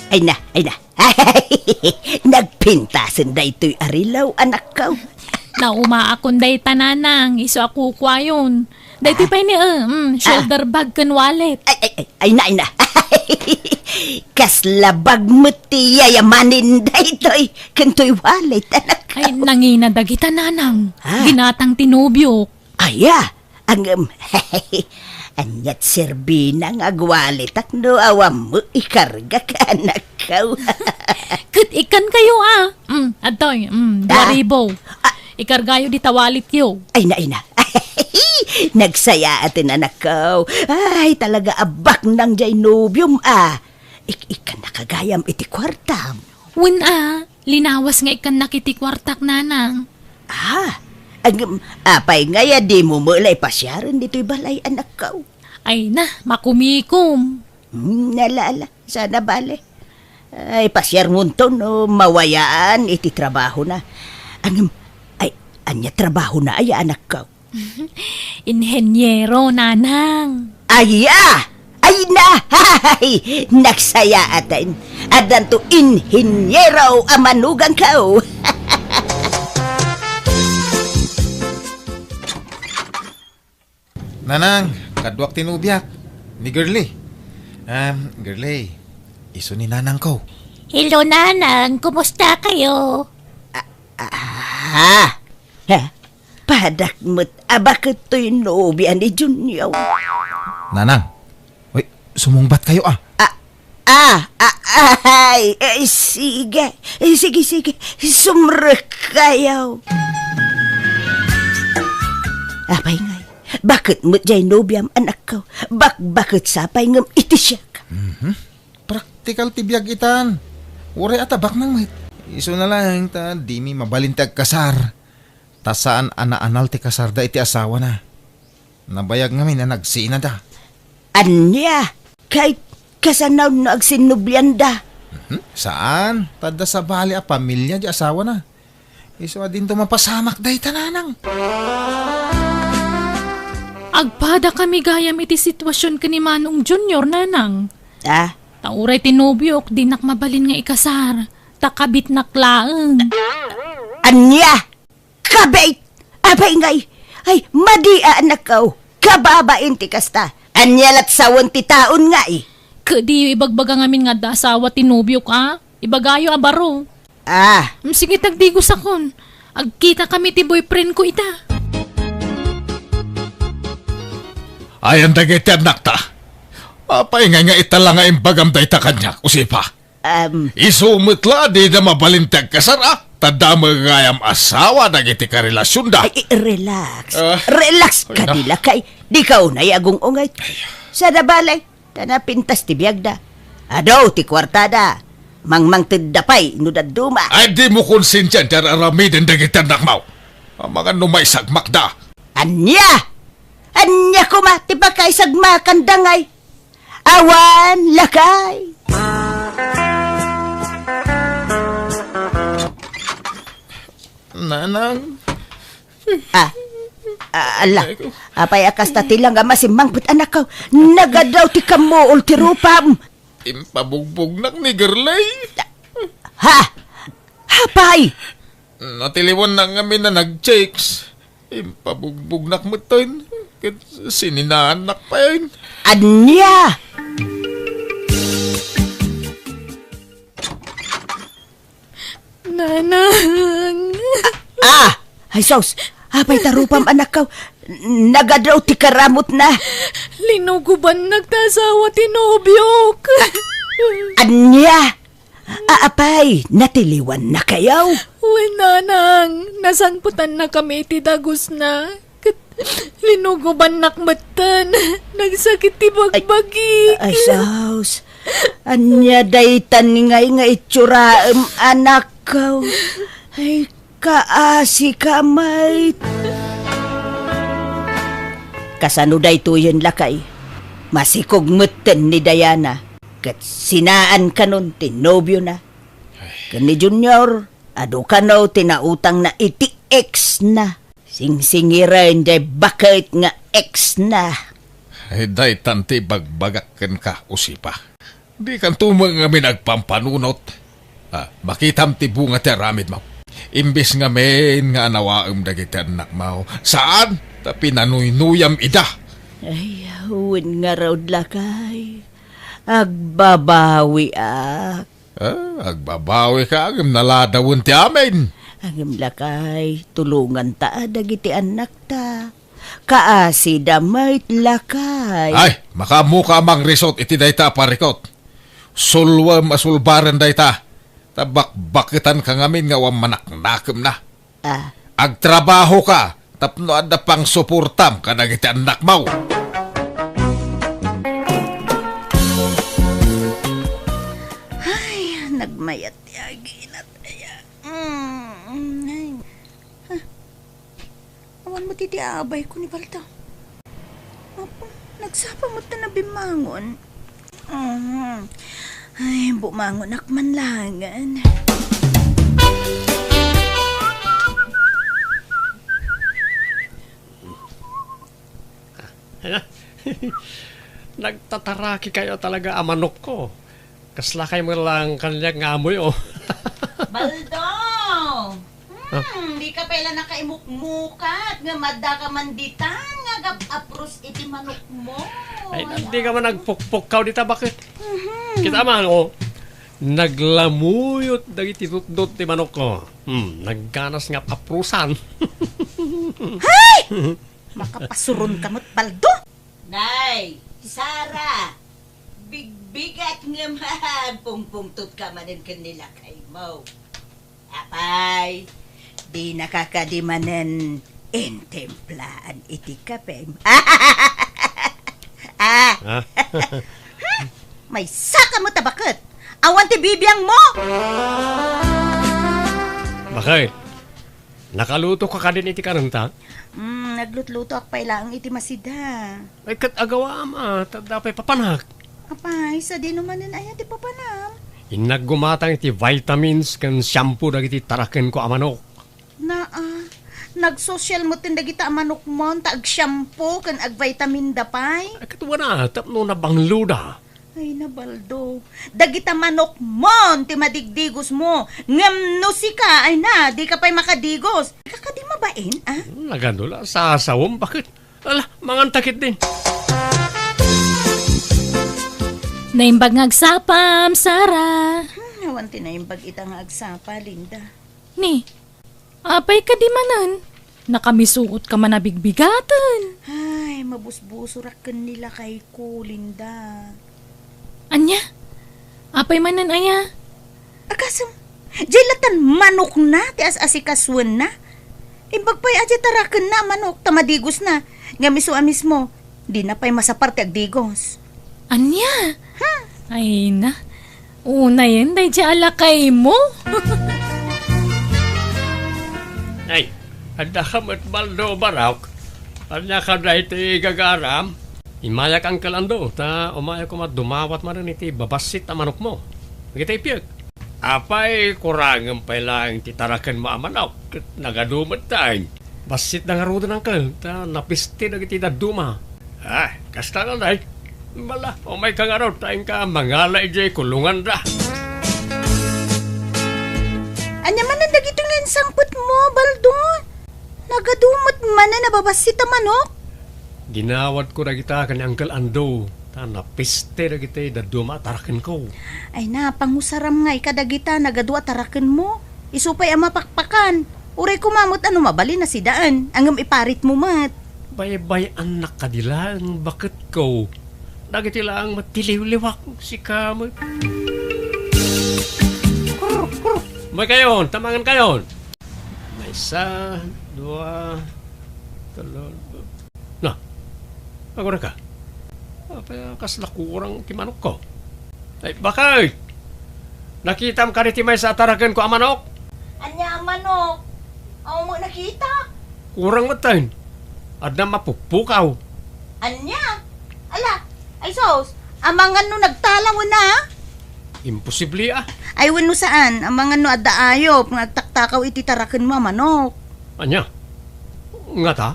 Ay na, ay na. Nagpintasan da ito'y arilaw, anak ko. Nauma akong day tananang, iso ako kwayon. Dahito pa ni shoulder bag kan wallet. Ay na. Kaslabag mo ti yayamanin da ito'y kanto'y wallet, anak ko. Ay, nangina dagita nanang. Ah. Ginatang tinubyok. Aya, ang anyat serbina nga agwalit ak no awam mo ikarga ka anak ko. Kat ikan kayo Adoy, 2,000. Ikargayo di tawalit yo. Ay na. Nagsaya atin anak ko. Ay talaga abak ng Jainubium Ikan nakagayam iti kwartam. Win linawas nga ikan nakitikwartak nanang. Apay ngaya di mo mulay pasyaran dito'y balay anak ko. Ay na, makumikom. Nalala, sana bale. Ay, pasyar mo to, no, mawayaan, iti trabaho na. Anya trabaho na, ay, anak ko. Inhenyero, nanang. Ay na, nagsaya atin. Adan to inhinyero amanugang ko. Nanang, kadwak tinubyak. Ni Girlie. Girlie, iso ni nanang ko. Hello, Nanang. Kumusta kayo? Padak mo't abakit to'y nobya ni Junior. Nanang, sumungbat kayo Sige. Sumrek kayo. Apay ngay, bakit mo't jay nobyam anak ko? Bakit sapay ngam iti siya ka? Praktikal tibiyag itan. Uray atabak nang mahit. Iso na lang ta, di mi mabalintag kasar. Tasaan ana-anal ti kasar da iti asawa na. Nabayag ngamin na nagsina da. Anya, kahit kasanaw na agsinublyan da. Saan? Tada sa bali a pamilya di asawa na. Iso adin to mapasamak da itananang. Agpada kami gayam iti sitwasyon ka ni Manong Junior, nanang. Tauray tinubyok, di nakmabalin nga ikasar. Takabit naklaang. Anya, kabait, apay ngay. Ay, madia anak ko. Kababain ti kasta. Anya lat sawan ti taon nga Kadi ibagbaga ngamin nga da asawa tinubyok Ibagayo abaro. Sige tagdigos akon. Agkita kami ti boyfriend ko ita. Ayan dagiti anak ta. Paingay nga itala nga imbagam da ita kanyak, usipa. Isumutla di na mabalintag kasara. Tada magayam asawa dagiti karelasyon da. Ay, relax. Relax ka nila kay. Di ka unay agong ungay. Sa nabalay, pintas ti biyag da. Adaw, ti kwartada. Mangmang tidapay, nudad duma. Ay di mo konsensyan dyan aramidin dagiti anak mo. Mga numay sagmak da. Anya! Anya kuma, ti ba kay sagmakan dangay? Awan, lakay. Nanang. Ala, apay akas tatilang nga masimang put anak ko. Nagadaw ti kamo ultirupam. Impabugbog nak ni Girlie. Hapay! Natiliwan na ngamin na nag-checks. Impabugbog nak mo tayo. Sininaanak pa yun. Anya! Nanang. Ay sos, hapay tarupam anak ko. Nagadaw ti karamot na. Linuguban nagtasawa tinubyok. Anya! Apay, natiliwan na kayaw. Uy, nanang. Nasanputan na kami ti dagos na. Linuguban nakmatan. Nagsakit ti bagbagi. Ay sos, anya daytan ngay nga itsuraem anak ko. Ay, kaasi kamay. Kasano daytoyen lakay. Masikog meten ni Diana. Kat sinaan kanon tinobyo na. Kani Junior, ado kanaw tinautang na iti ex na. Singsingiran day bakit nga ex na. Ay day tanti bagbagakan ka, usipa. Di kan tumang nga minagpampanunot. Makitam ti bunga ti aramid mo. Imbis nga men nga anawaam dagiti anak mo. Saan? Ta pinanuynuyam ida. Ay, huwin nga raw lakay. Agbabawi ak. Agbabawi ka agam naladawon ti amin. Agam lakay, tulungan ta dagiti anak ta. Kaasi damait lakay. Ay, makamuka mang resort iti dayta parikot. Sulwam asulbaran dayta. Tabak-bakitan ka ngamin nga wam manaknakem na. Agtrabaho ka, tapno adda pang suportam ka dagiti anak mo. Nagmayat yagi na taya. Awan mo titi abay ko ni Balta. Apo, nagsapa mo ta na bimangon. Ay, bumangon akman langan. Nagtataraki kayo talaga amanok ko. Kaslakay mo lang kanyang ngamoy, oh. Baldo! Di ka pala nakaimukmukat nga madda ka manditan nga gap-apros iti manok mo. Ay, hindi ka man nagpukpuk dita, bakit? Kita man, oh. Naglamuyot dagiti tutdot ti manok ko. Nagganas nga aprusan. Makapasurun kamot, Baldo! Nay, Sara, bigbigat nga man, pungpungtot ka manin kanila kay mo. Apay, di nakakadimanen intemplaan iti kape. May saka mo tabakot. Awan ti bibiyang mo! Bakit? Nakaluto ka din iti karanta? Naglutluto ak pa ilang iti masida. Ay, kat agawa ama, tadapay papanak. Apay, sa di naman ay ti papanam. Inaggumatang iti vitamins kan shampoo dagiti taraken ko amanok. Nag-social mo tindagita manok mo, ag-shampoo, kan ag-vitamin dapay. Ay, katuwa na, tapno na bangluda. Ay, nabaldo. Dagita manok mo, ti madigdigos mo. Ngam no si ka, ay na, di ka pa'y makadigos. Kakadi mabain, ah? Naganula, sasawom, bakit? Ala, mangantakit din. Naimbag ngagsapam, Sara. Nawan tinaimbag itang agsapa, Linda. Ni, apay ka di manan. Nakamisuot ka man na bigbigatan. Ay, mabusbusurak kan nila kay ko, Linda. Anya, apay manan aya. Akasam, jailatan manok na, ti as-asikaswan na. Imbag pa'y adya tarakan na manok, tamadigos na. Nga miso-amis mo, di na pa'y masaparte agdigos. Anya? Ay na. Una yan, day di alakay mo. Ay, anda ka mat baldo barak. Anya ka na iti gagaram. Imayak ang kalando, ta umayak ko dumawat man rin iti babasit na manok mo. Nagita ipiyag. Apay, kurangan pa lang titarakan mo amanok. Nagadumat tayo. Basit na nga rudo ng kal, ta napisti na iti daduma. Kasta nga na Mala, umay ka nga raw, tayong ka, mangala ijay kulungan da. Anya man ang dagito nga sangput mo, Baldo? Nagadumot man na nababasit ang manok? Ginawad ko na kita kani Uncle Ando. Ta napiste na kita daduma tarakin ko. Ay na, pangusaram nga ikadagita, nagadua tarakan mo. Isupay ang mapakpakan. Uray kumamot ano mabali na si daan. Angam iparit mo mat. Bay-bay anak ka dilang, bakit ko? Dagiti lang matiliw-liwak si kamot. May kayon, tamangan kayon. May isa, dua, talo. Na, ako na ka. Apaya kaslakurang kimanok ko. Ay, bakit? Nakita mo ka rin may sa ataragan ko ang manok? Anya ang manok? Ako mo nakita? Kurang matayin. At na mapupukaw. Anya? Ala, ay sos, amangan no nagtalaw na. Imposible ah. Ay wano saan, amangan no addaayop, nagtaktakaw iti tarakan mo manok. Anya? Nga ta?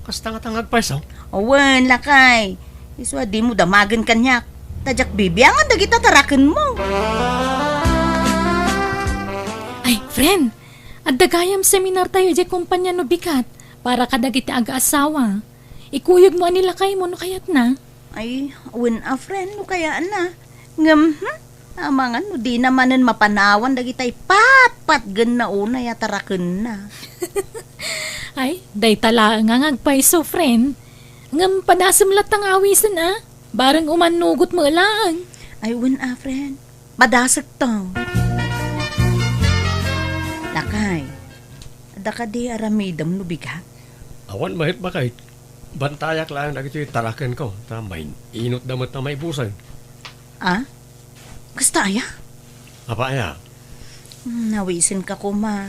Kasta nga tangag pa isaw? Owen, lakay. Iswa di mo damagan kanyak. Tadyak bibiyangan dagita taraken mo. Ay, friend, at dagayam seminar tayo di kumpanya no bikat para kadagiti aga-asawa. Ikuyog mo anila kay mo no kayat na. Ay, win a friend, no kaya na. Amangan no, di namanen mapanawan dagitay pat gen na una ya taraken na. Ay, day tala nga ngagpaiso, friend. Ngam padasam latang awisan barang umanugot mo lang. Ay, win a friend, padasag to. Lakay, ada ka di aramidam no bigat. Awan mahit ba kahit bantayak lang na ito tarakan ko. May inot damot na may busay. Ah? Gusto aya? Apa ya? Nawisin ka kuma,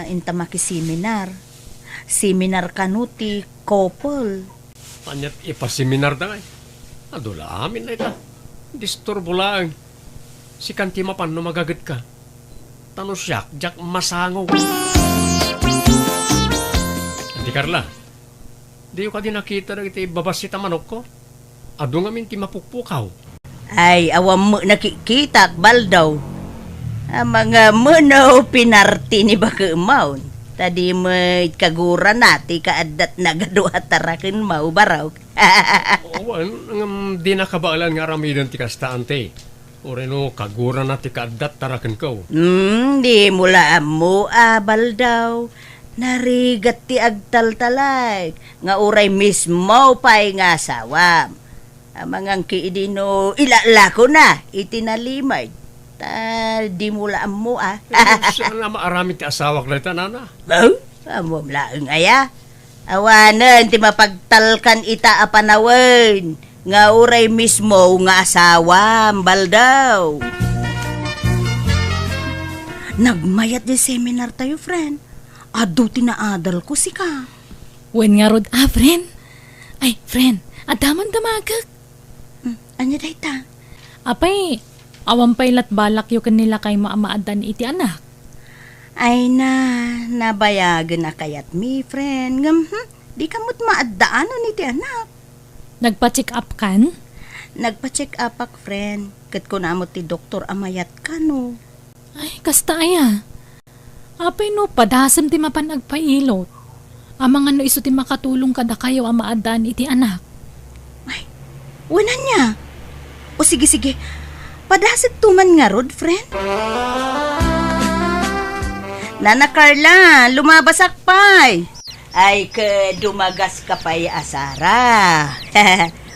inta makiseminar. Seminar kanuti, couple. Anyat ipaseminar da ngay. Adula amin na ita. Disturbo lang. Si kanti mapan no magagat ka. Tano siyak, jak masangaw. Hindi Carla. Di ka din nakita na iti babasita manok ko. Ado nga min ti mapukpukaw. Ay, awam mo nakikita, baldaw. Ang mga muno pinarti ni Bakamaon. Tadi mo kagura nati kaadat nagaduhat tarakin mau baraw. Owan, di nakabaalan nga ramidan ti kastaante. Oreno, kagura na ti kaadat tarakin ko. Di mula mo baldaw. Narigat ti agtaltalay. Nga uray mismo pa'y nga sawam. Amangang kiidino ilala ko na itinalimay. Di mula mo Saan na maarami ti asawak na ita, nana? Amom laeng aya. Awanan ti mapagtalkan ita apanawen. Nga uray mismo nga asawam, baldaw. Nagmayat di seminar tayo, friend. Ado tinaadal ko si ka. Wen nga rod, friend. Ay, friend, adaman damagag. Anya day ta? Apay, awam pailat balak yu kanila kay maamaadan iti anak. Ay nabayagan na kayat mi, friend. Di kamot maadaanan iti anak. Nagpa-check up kan? Nagpa-check up ak, friend. Kat ko namot ti doktor amayat ka, no. Ay, kasta aya. Apay no, padasam ti mapan agpailot. Amang ano iso ti makatulong kada kayo amaadan iti anak. Wala niya. O sige. Padasag tuman nga rod, friend. Nana Carla, lumabasak pa'y. Ay, dumagas ka pa'y asara.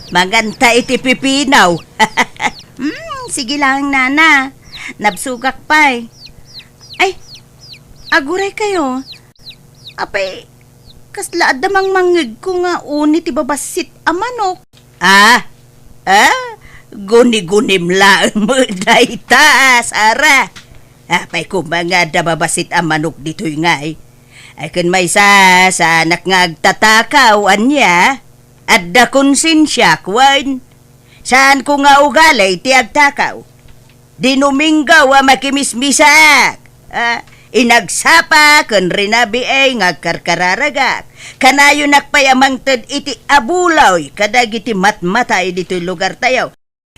Maganta iti pipinaw. Sige lang, nana. Nabsugak pa'y. Ay, aguray kayo. Apay, kaslaad damang mangig ko nga unit ibabasit a manok. Guni-gunim lang mo dayta, Sara. Apay kumanga dababasit a manok dito'y ngay. Ay kun may sa anak nga agtatakaw anya. At da konsensya kwan. Saan ko nga ugalay ti agtakaw? Dinuminggaw a makimismisak. Inagsapa kun rinabi ay ngagkarkararagak. Kanayo nakpayamang ted iti abulaw kadagiti matmatay dito'y lugar tayo.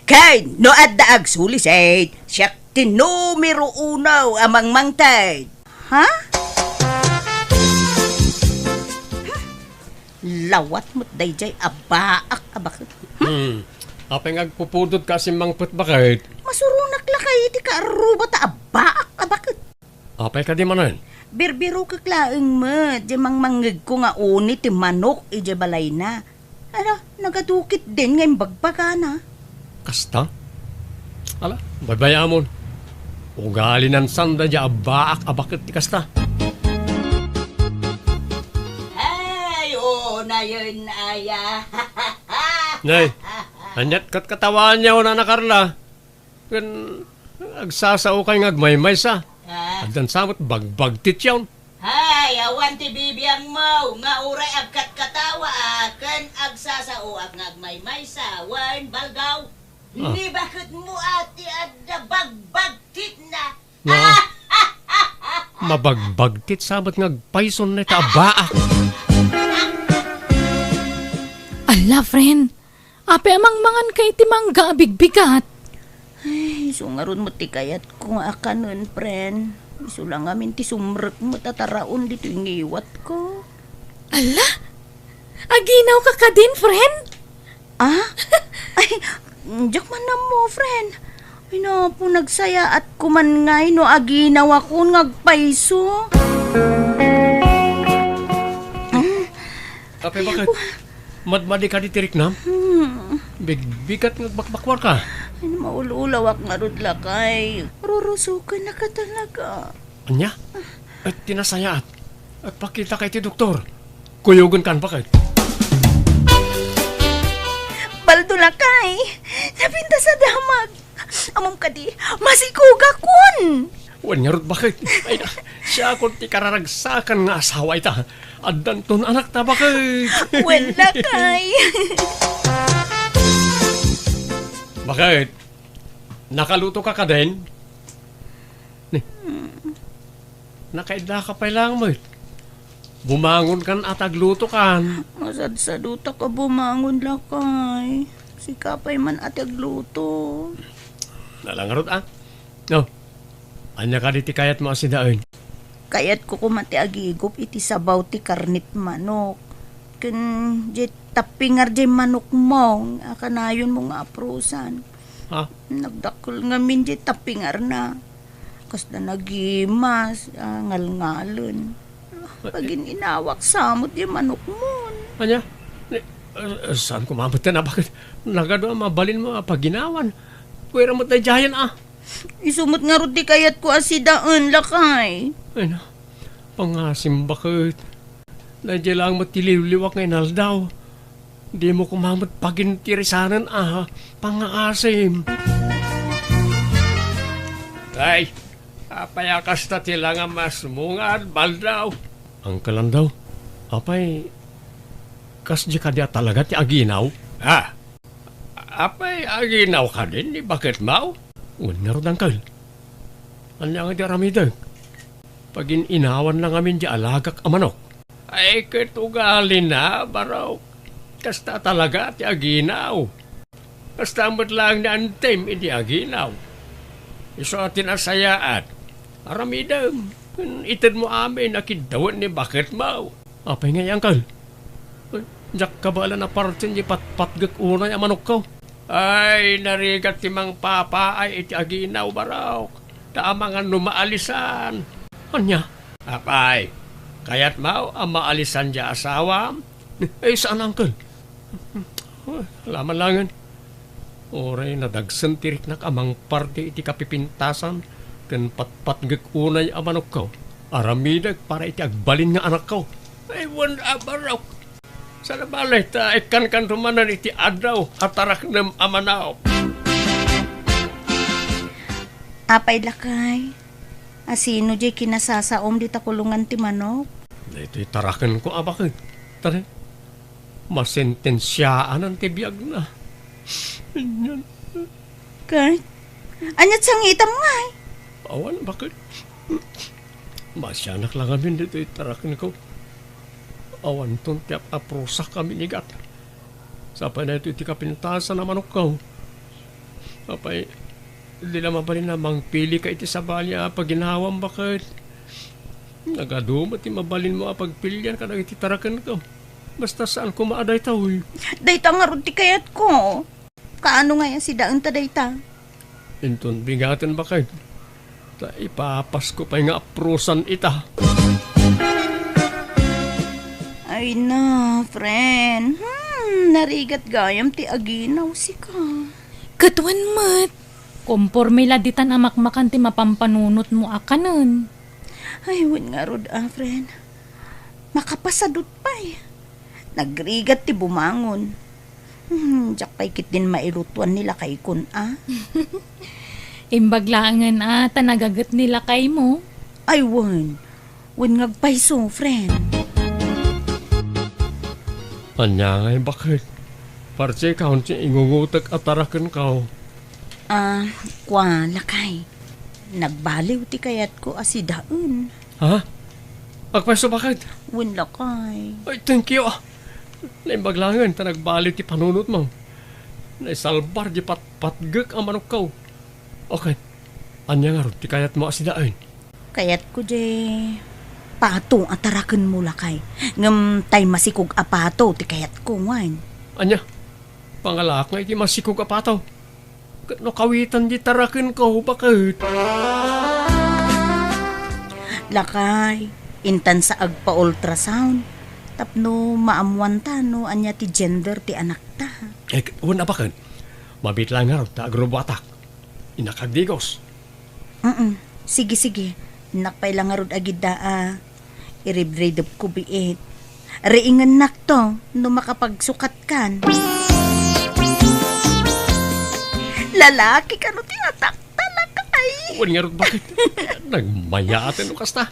Kay no adda agsulisay siyak ti numero unaw amang mangtay. Ha? Lawat mo't dayjay abaak abak. Apay agpupudod kasi mangput bakit? Masurunak lakay iti kaaruba ta abaak abak. Apay ka di manan? Birbiro kaklaeng mo, di mang mangig ko nga uni ti manok ije balay na. Nagadukit din ngayong bagbaga na. Kasta? Ala, babayamon. Ugali ng sanda di abaak abakit ti kasta. Ay, na yun, aya. Nay, anyat kat katawan niya o na Carla. Kan agsasao kay ngagmaymay sa. Agdan samot bagbagtit yawn. Hay, awan ti bibiyang mo, nga uray agkat katawa, ken agsasao ag ngagmaymay sa, wan balgaw. Ni bakit mo ati adda bagbagtit na? Mabagbagtit sabat ngagpayson na ita abaak. Ala, friend. Ape amang mangan kay ti mangga abigbigat. Ay, sungaron mo ti kayat kung akanon, friend. Iso lang amin ti sumrek mo tataraon dito yung iwat ko. Ala? Aginaw ka ka din, friend? Ah? Ay, diyak man na mo, friend. Ay na po nagsaya at kuman ngay no aginaw ako ngagpaiso. Apay bakit? Madmadi ka di tirik nam? Bigat nga bakbakwar ka. Ay, maululawak nga rod lakay. Rurusukan na ka talaga. Anya? At tinasaya at pakita kay ti doktor. Kuyugan kan bakit? Baldo lakay. Napinta sa damag. Amom ka di, masikuga kun. Wan nga rod bakit? Ay na, siya kung ti kararagsakan nga asawa ita. Addan ton anak ta bakit? Wen lakay. Bakit? Nakaluto ka ka din? Nakaida ka pa lang mo. Bumangon kan at agluto kan. Masad-saduta ka bumangon lakay. Si kapay man at agluto. Nalangarot ah. No. Anya ka di ti kayat mo asindaon. Kayat ko kumati agigop iti sabaw ti karnit manok. Kun di tapingar di manok mo. Akanayon mo nga aprusan. Ha? Nagdakol nga min di tapingar na. Kas na nagimas. Ngal-ngalon. Pagin inawak samot di manok mo. Anya? Saan kumabot na bakit? Nagado mabalin mo paginawan. Pwera mo tayo jayan ah. Isumot nga ruti kayat ko asidaan lakay. Ay na. Pangasim bakit? Nandiyan lang matiliw-liwak ngayon aldaw. Di mo kumamot pagintirisanan ah. Pangaasim. Ay, apayakas na tila nga mas mungad baldaw. Ang kalandaw. Apay, kas di ka diya talaga ti aginaw? Ah, apay aginaw ka din, di bakit mau? Ungar dangkal. Anya nga di aramidag. Pagin inawan lang amin di alagak amanok. Ay, kitugali na, baraw. Kasta talaga ti aginaw. Kasta mo't lang na antem, hindi aginaw. Iso atin asayaan. Aramidam, itad mo amin, nakidawan ni bakit mau. Apay nga yangkal. Diyak ka bala na partin di patpatgak unay amanok ko. Ay, narigat timang papa ay iti aginaw baraw. Taamangan numaalisan. Anya? Apay, kayat mau ang maalisan di asawa? Ay, saan angkal? Laman langan. Oray, nadagsan tirik na kamang parte iti kapipintasan. Kan patpatgak unay amanok ko. Aramidag para iti agbalin nga anak ko. Ay, wala baraw. Sa nabalay, ikan kan rumanan iti adaw atarak ng amanaw. Apay lakay. Asino di kinasasaom di takulungan ti manok? Ito'y tarakan ko bakit? Tara, masentensyaan ang tibiyag na. Kay? Anyat sangitam nga eh. Awan, bakit? Masyanak lang kami dito tarakan ko. Awan ton tiap aprosak kami nigat. Sapay na ito iti kapintasan na manok ko. Sapay, hindi naman pa rin namang pili ka iti sabalya paginawang bakit. Nagaduma ti mabalin mo pagpilyan ka na iti tarakan ko. Basta saan ko maaday taoy. Dayta nga ron ti kayat ko. Kaano nga yan si daan ta dayta? Inton bigatan bakit. Ta ipapas ko pa nga aprosan ita. Ay na, friend. Narigat gayam ti aginaw si ka. Katuan mat. Komporme la ditan amakmakan ti mapampanunot mo akanon. Ay, wun nga rod friend. Makapasadot pa eh. Nagrigat ti bumangon. Diyak kay kit din mailutuan nila kay kun Imbaglangan tanagagat nila kay mo. Ay, wun. Wun ngagpaiso, friend. Anya ngay bakit? Parce kaon si ingungutak atarakan ka. Kwa lakay. Nagbaliw ti kayat ko asidaan. Ha? Agpaiso bakit? Wun lakay. Ay, thank you ah. Naimbaglangan ta nagbalik ti panunot mo. Naisalbar di patpatgak ang manok ko. Okay. Anya nga ron, ti kayat mo asidaan. Kayat ko patong ataraken mo lakay. Ngam tay masikog apato ti kayat ko wan. Anya, pangalak nga iti masikog apataw. No kawitan di tarakin ko, bakit? Lakay, intan sa agpa-ultrasound. Tapno maamuan ta no anya ti gender ti anak ta. Wala bakit? Mabit lang nga ron, ta agrobatak. Inakagdigos. Sige. Nakpay lang nga rod agid iribredop ko biit. Reingan nak to, no makapagsukat kan. Lalaki ka no tinatak talakay. Wala nga ron, bakit? Nagmayatin no kasta.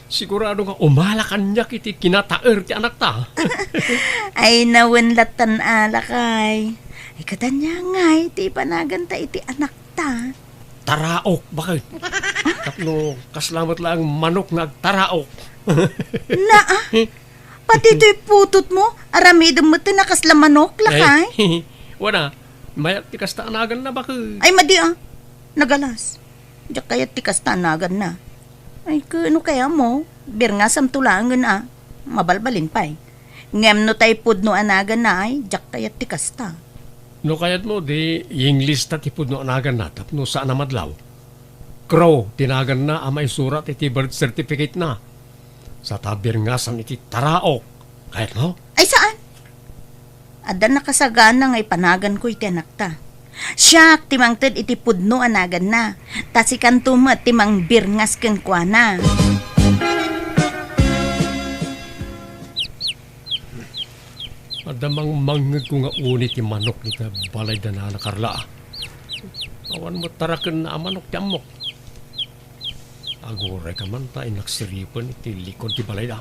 Sigurado nga umalakan niya kiti kinataer ti anak ta. Ay nawenlatan alakay. Ay katanya ngay, ti panagan ta iti anak ta. Taraok, bakit? Tapno, kaslamat lang manok nga taraok. Pati to'y putot mo, aramidam mo tinakasla manok, lakay. Wala, mayat ti kastanagan na bakit? Ay madi nagalas. Diyak kaya tikas tanagan na. Ay kano kaya mo, birngasam tulangan mabalbalin pa'y. Ngem no tay pudno anagan na ay, diyak kaya tikas ta. No kayat mo, di English ta tipod no anagan na, tapno saan na madlaw. Crow, tinagan na amay surat iti birth certificate na. Sa tabir nga san iti taraok. Kayat mo? Ay saan? Adan nakasagan na ngay panagan ko iti anak ta. Siyak, timang ted iti pudno anagan na. Tasikan tumat timang birngas keng kuana. Adamang mangag ko nga unit ti manok ni ka balay da na nakarla. Awan mo tarakan na manok ti amok. Aguray ka man ta inaksiripan iti likod ti balay da.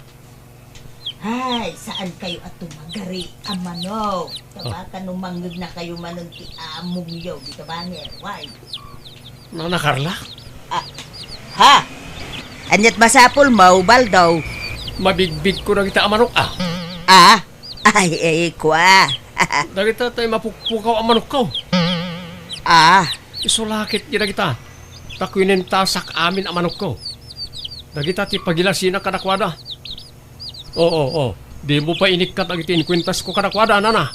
Ay, saan kayo at tumagari ang manok? Tabakan nung mangag na kayo manon ti among yaw. Dito ba nga? Why? Na nakarla? Ha? Anyat masapol mo, baldaw? Mabigbig ko na kita ang manok Ay, kwa. Dagita tayo mapukpukaw ang manok ko. Isulakit di na kita. Takwinin tasak amin ang manok ko. Dagita ti pagilasina kanakwada. Oo. Di mo pa inikat ang itinkwintas ko kanakwada, nana.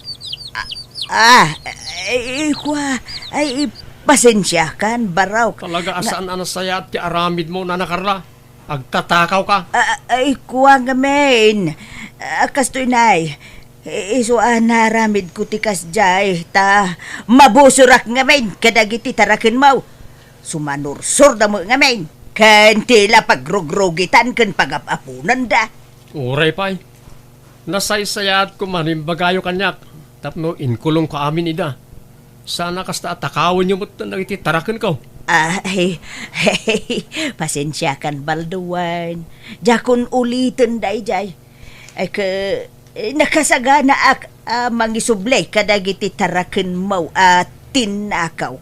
Kwa. Ay, pasensya kan, baraw. Talaga asaan anasaya at ti aramid mo, nana Carla. Agtatakaw ka. Ay, kwa nga men. Kastoy nay. Iso naramid ko tikas jay. Ta, mabusurak nga men. Kadagiti tarakin mo. Sumanursur na mo nga men. Kan tila pagrugrogitan kan pagapapunan da. Uray pa'y. Nasaysayat ko manimbagayo kanyak. Tapno inkulong ko amin ida. Sana kasta atakawan niyo mo't nagiti tarakin ko. Ay, pasensya kan balduan. Jakon ulitin day jay. Ay nakasagana mangisublay kadagiti tarakin mo at tinakaw.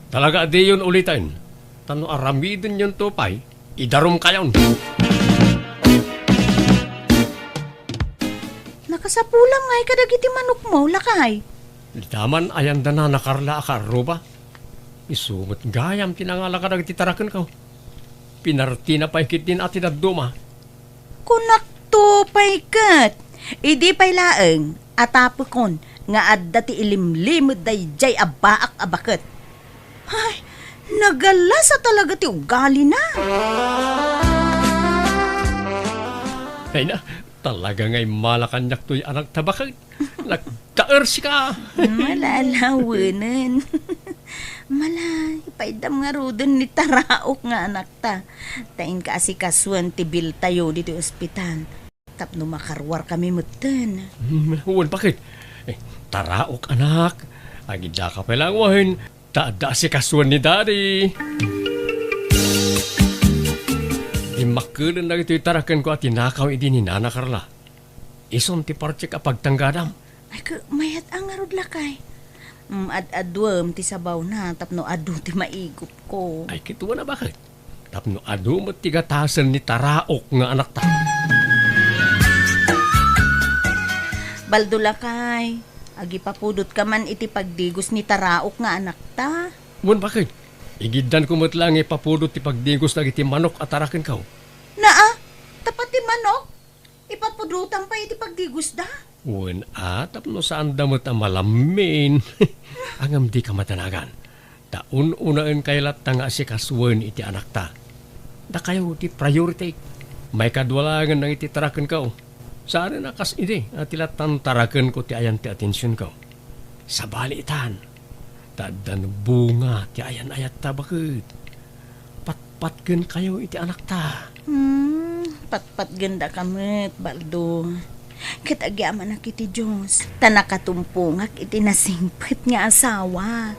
Talaga di yun ulitin. Tano aramidin yun tupay. Idarom kayon. Nakasapulang ngay kadagiti manok mo, lakay. Daman ayan da na nakarla akaruba. Isumot gayam tinangala ka nagti tarakan ko. Pinarti na paikit din atin at duma. Kunak to paikat. Idi pay laeng atapukon nga adda ti ilimlimod day jay abaak abaket. Ay, nagala sa talaga ti ugali na. Ay na, talaga ngay malakanyak to'y anak tabakag. Nagtaer si ka. Malalawanan. Malay, paidam nga rodon ni taraok nga anak ta. Tain ka asikasuan ti bil tayo dito ospital. Tapno makarwar kami mutan. Huwag bakit? Taraok anak. Agida ka palang wahin. Taada si kasuan ni daddy. Imakulan na ito'y tarakan ko at tinakaw idi ni Nana Carla. Ison ti parche ka pagtanggadam. Ay, mayat ang arod lakay. Ad-adwam ti sabaw na, tapno adu ti maigop ko. Ay, kituwa na bakit? Tapno adu mo tigatasan ni Taraok nga anak ta. Baldo lakay, agi papudot ka man iti pagdigos ni Taraok nga anak ta. Huwag bakit? Igidan ko mo't lang ipapudot ti pagdigos na iti manok at arakin ka. Naa, tapat ti manok. Ipapudutan pa iti pagdigos da. Uwan tapno saan damot ang malamin. Angam di ka matanagan. Taun-unaan kailat ta nga si kaswan iti anak ta. Da kayo ti priority. May kadwalangan ng iti tarakan ka. Saan na kas iti at ilatan tarakan ko ti ayan ti atensyon ka. Sa balitan. Tadan bunga ti ayan ayat ta bakit. Patpatken kayo iti anak ta. Patpat ganda kamit, Baldo. Kitagyaman na kiti Diyos. Tanakatumpungak iti nasingpit nga asawa.